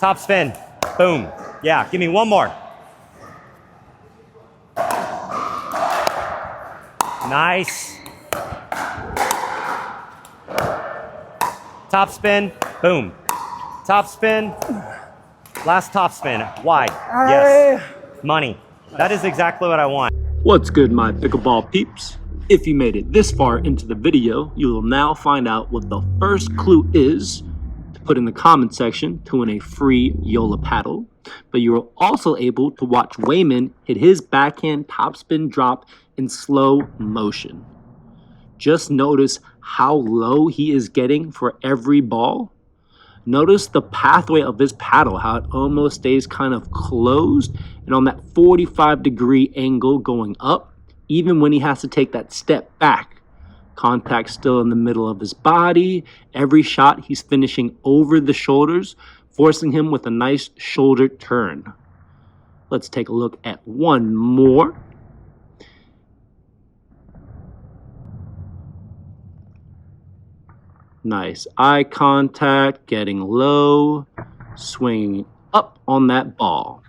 Top spin, boom. Yeah, give me one more. Nice. Top spin, boom. Top spin, last top spin, wide. Yes, money. That is exactly what I want. What's good, my pickleball peeps? If you made it this far into the video, you will now find out what the first clue is to put in the comment section to win a free Yola paddle. But you are also able to watch Waymon hit his backhand topspin drop in slow motion. Just notice how low he is getting for every ball. Notice the pathway of his paddle, how it almost stays kind of closed and on that 45-degree angle going up, even when he has to take that step back. Contact still in the middle of his body. Every shot he's finishing over the shoulders, forcing him with a nice shoulder turn. Let's take a look at one more. Nice eye contact, getting low, swinging up on that ball.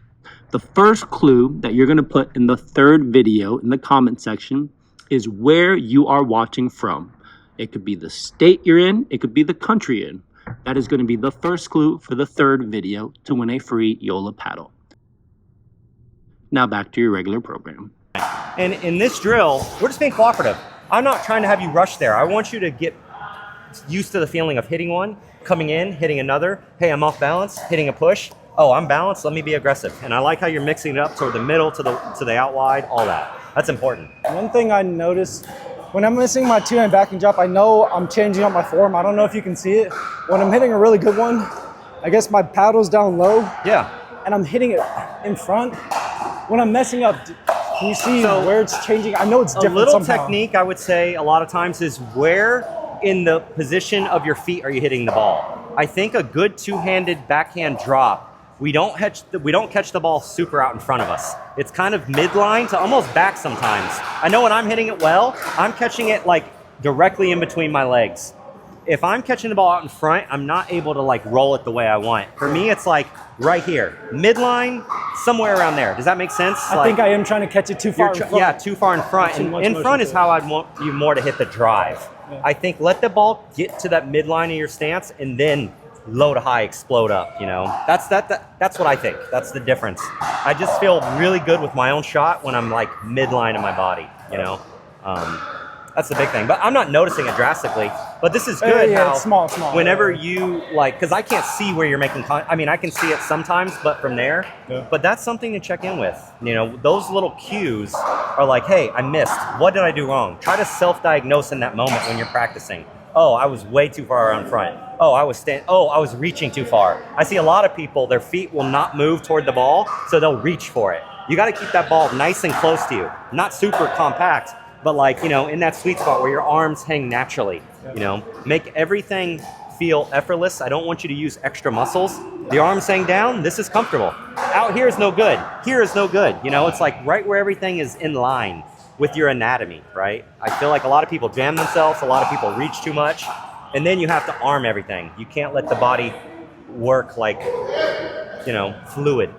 The first clue that you're going to put in the third video in the comment section is where you are watching from. It could be the state you're in, it could be the country you're in. That is going to be the first clue for the third video to win a free Yola paddle. Now back to your regular program. And in this drill, we're just being cooperative. I'm not trying to have you rush there. I want you to get used to the feeling of hitting one, coming in, hitting another. Hey, I'm off balance, hitting a push. Oh, I'm balanced, let me be aggressive. And I like how you're mixing it up toward the middle, to the out wide, all that. That's important. One thing I noticed, when I'm missing my two-hand backing drop, I know I'm changing up my form. I don't know if you can see it. When I'm hitting a really good one, I guess my paddle's down low. Yeah. And I'm hitting it in front. When I'm messing up, can you see where it's changing? I know it's different somehow. A little somehow. technique, I would say, a lot of times is where in the position of your feet are you hitting the ball? I think a good two-handed backhand drop, we don't catch the ball super out in front of us. It's kind of midline to almost back sometimes. I know when I'm hitting it well, I'm catching it like directly in between my legs. If I'm catching the ball out in front, I'm not able to like roll it the way I want. For me, it's like right here, midline, somewhere around there. Does that make sense? I think I am trying to catch it too far in front. Yeah, too far in front. And in front is how I'd want you more to hit the drive. Yeah. I think let the ball get to that midline of your stance and then low to high explode up, you know? That's what I think. That's the difference. I just feel really good with my own shot when I'm like midline of my body, you know? That's the big thing. But I'm not noticing it drastically. But this is good. Yeah, how it's small. Whenever you like, because I can't see where you're making. I mean, I can see it sometimes, but from there. Yeah. But that's something to check in with. You know, those little cues are like, hey, I missed. What did I do wrong? Try to self-diagnose in that moment when you're practicing. Oh, I was way too far around front. Oh, I was reaching too far. I see a lot of people, their feet will not move toward the ball, so they'll reach for it. You got to keep that ball nice and close to you, not super compact, but like, you know, in that sweet spot where your arms hang naturally. You know, make everything feel effortless. I don't want you to use extra muscles. The arms hang down, this is comfortable. Out here is no good. Here is no good. You know, it's like right where everything is in line with your anatomy, right? I feel like a lot of people jam themselves, a lot of people reach too much, and then you have to arm everything. You can't let the body work like, you know, fluid.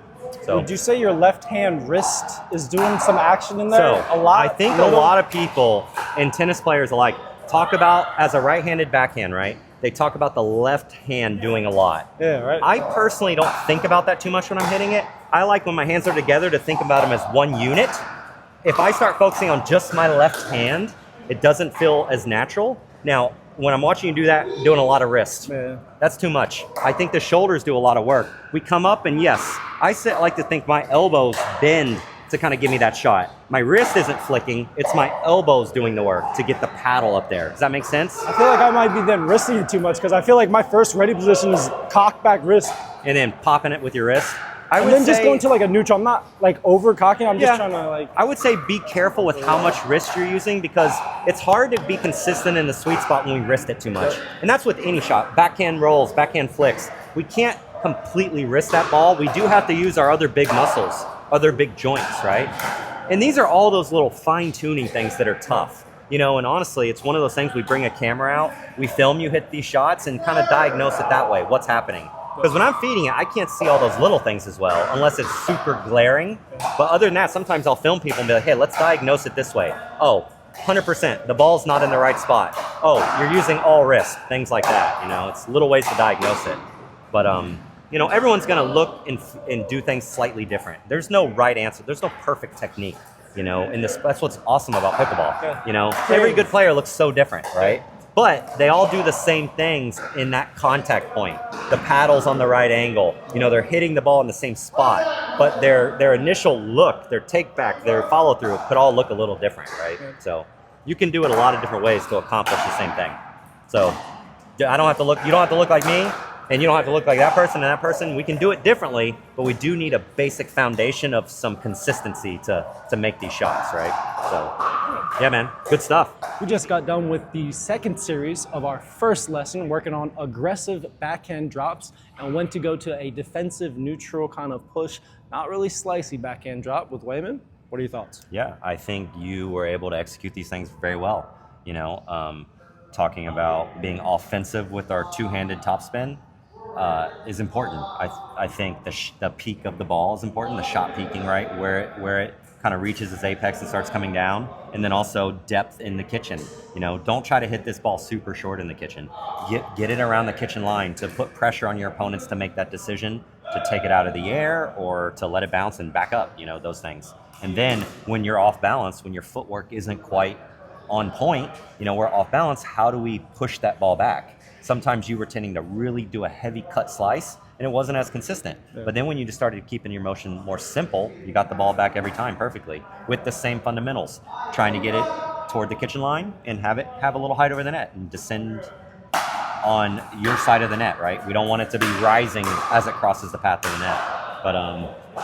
So, would you say your left hand wrist is doing some action in there? So a lot? I think a lot of people and tennis players alike talk about, as a right-handed backhand, right? They talk about the left hand doing a lot. Yeah, right. I personally don't think about that too much when I'm hitting it. I like when my hands are together to think about them as one unit. If I start focusing on just my left hand, it doesn't feel as natural. Now, when I'm watching you do that, doing a lot of wrist, that's too much. I think the shoulders do a lot of work. We come up and yes, I like to think my elbows bend to kind of give me that shot. My wrist isn't flicking, it's my elbows doing the work to get the paddle up there. Does that make sense? I feel like I might be then wristing it too much because I feel like my first ready position is cock back wrist. And then popping it with your wrist. And then just going to like a neutral. I'm not like over cocking. I'm just trying to like. I would say be careful with how much wrist you're using because it's hard to be consistent in the sweet spot when we wrist it too much. And that's with any shot. Backhand rolls, backhand flicks. We can't completely wrist that ball. We do have to use our other big muscles, other big joints, right? And these are all those little fine-tuning things that are tough. You know, and honestly, it's one of those things we bring a camera out, we film you hit these shots and kind of diagnose it that way. What's happening? Because when I'm feeding it, I can't see all those little things as well, unless it's super glaring. But other than that, sometimes I'll film people and be like, hey, let's diagnose it this way. Oh, 100%, the ball's not in the right spot. Oh, you're using all wrist, things like that. You know, it's little ways to diagnose it. But, you know, everyone's going to look and do things slightly different. There's no right answer. There's no perfect technique, you know, and that's what's awesome about pickleball. You know, every good player looks so different, right? But they all do the same things in that contact point. The paddle's on the right angle. You know, they're hitting the ball in the same spot. But their initial look, their take back, their follow through could all look a little different, right? So you can do it a lot of different ways to accomplish the same thing. So I don't have to look, you don't have to look like me, and you don't have to look like that person and that person. We can do it differently, but we do need a basic foundation of some consistency to make these shots, right? So, yeah, man, good stuff. We just got done with the second series of our first lesson, working on aggressive backhand drops, and went to go to a defensive neutral kind of push, not really slicey backhand drop with Waymon. What are your thoughts? Yeah, I think you were able to execute these things very well. You know, talking about being offensive with our two-handed topspin is important. I think the peak of the ball is important, the shot peaking, right, where it kind of reaches its apex and starts coming down, and then also depth in the kitchen. You know, don't try to hit this ball super short in the kitchen. Get it around the kitchen line to put pressure on your opponents to make that decision to take it out of the air or to let it bounce and back up, you know, those things. And then when you're off balance, when your footwork isn't quite on point, you know, we're off balance, how do we push that ball back? Sometimes you were tending to really do a heavy cut slice and it wasn't as consistent. But then when you just started keeping your motion more simple, you got the ball back every time perfectly with the same fundamentals, trying to get it toward the kitchen line and have a little height over the net and descend on your side of the net, right? We don't want it to be rising as it crosses the path of the net. But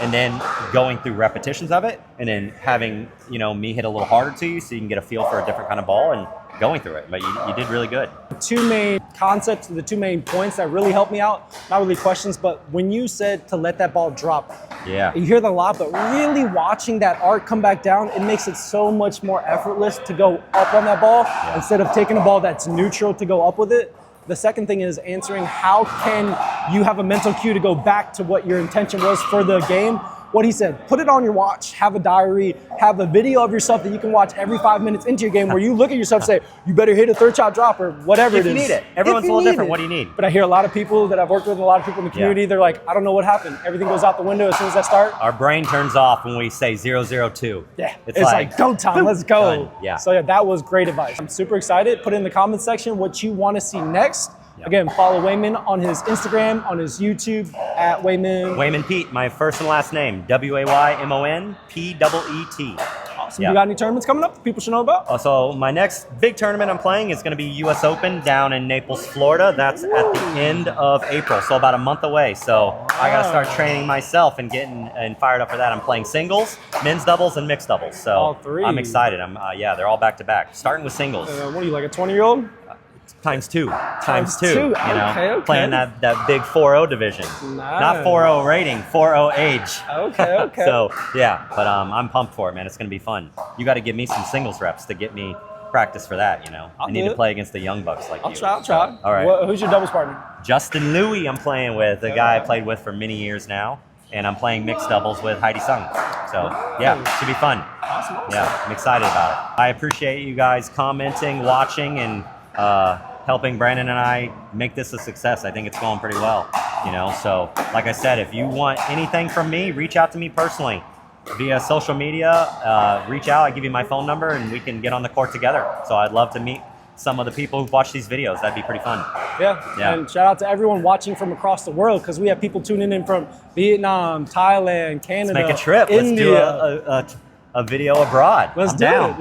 and then going through repetitions of it and then having, you know, me hit a little harder to you so you can get a feel for a different kind of ball and going through it. But you did really good. The two main concepts, the two main points that really helped me out, not really questions, but when you said to let that ball drop, you hear that a lot, but really watching that arc come back down, it makes it so much more effortless to go up on that ball instead of taking a ball that's neutral to go up with it. The second thing is answering how can you have a mental cue to go back to what your intention was for the game what he said, put it on your watch, have a diary, have a video of yourself that you can watch every 5 minutes into your game where you look at yourself and say, you better hit a third shot drop or whatever it is. If you need it. Everyone's a little different. What do you need? But I hear a lot of people that I've worked with, a lot of people in the community, they're like, I don't know what happened. Everything goes out the window as soon as I start. Our brain turns off when we say 002. Yeah, it's like go time, let's go. Done. Yeah. So yeah, that was great advice. I'm super excited. Put it in the comment section what you want to see next. Yep. Again, follow Waymon on his Instagram, on his YouTube, at Waymon. Waymon Peet, my first and last name, Waymon Peet. Awesome. You got any tournaments coming up people should know about? So my next big tournament I'm playing is going to be US Open down in Naples, Florida. That's at the end of April, so about a month away. So I got to start training myself and getting fired up for that. I'm playing singles, men's doubles, and mixed doubles. So all three. I'm excited. Yeah, they're all back to back. Starting with singles. What are you, like a 20-year-old? Times two. Times two. You know, Okay. Playing that big 4-0 division. Nice. Not 4-0 rating, 4-0 age. Okay. So yeah, but I'm pumped for it, man. It's gonna be fun. You got to give me some singles reps to get me practice for that. You know, I need to play against the young bucks like you. I'll try. All right. Who's your doubles partner? Justin Louis, I'm playing with, the guy I played with for many years now, and I'm playing mixed doubles with Heidi Sung. So yeah, it should be fun. Awesome. Yeah, I'm excited about it. I appreciate you guys commenting, watching, and helping Brandon and I make this a success. I think it's going pretty well, you know. So like I said, if you want anything from me, reach out to me personally via social media. Reach out, I give you my phone number, and we can get on the court together. So I'd love to meet some of the people who've watched these videos. That'd be pretty fun. Yeah. And shout out to everyone watching from across the world, because we have people tuning in from Vietnam, Thailand, Canada, Let's make a trip. India. Let's do a video abroad. Let's do it.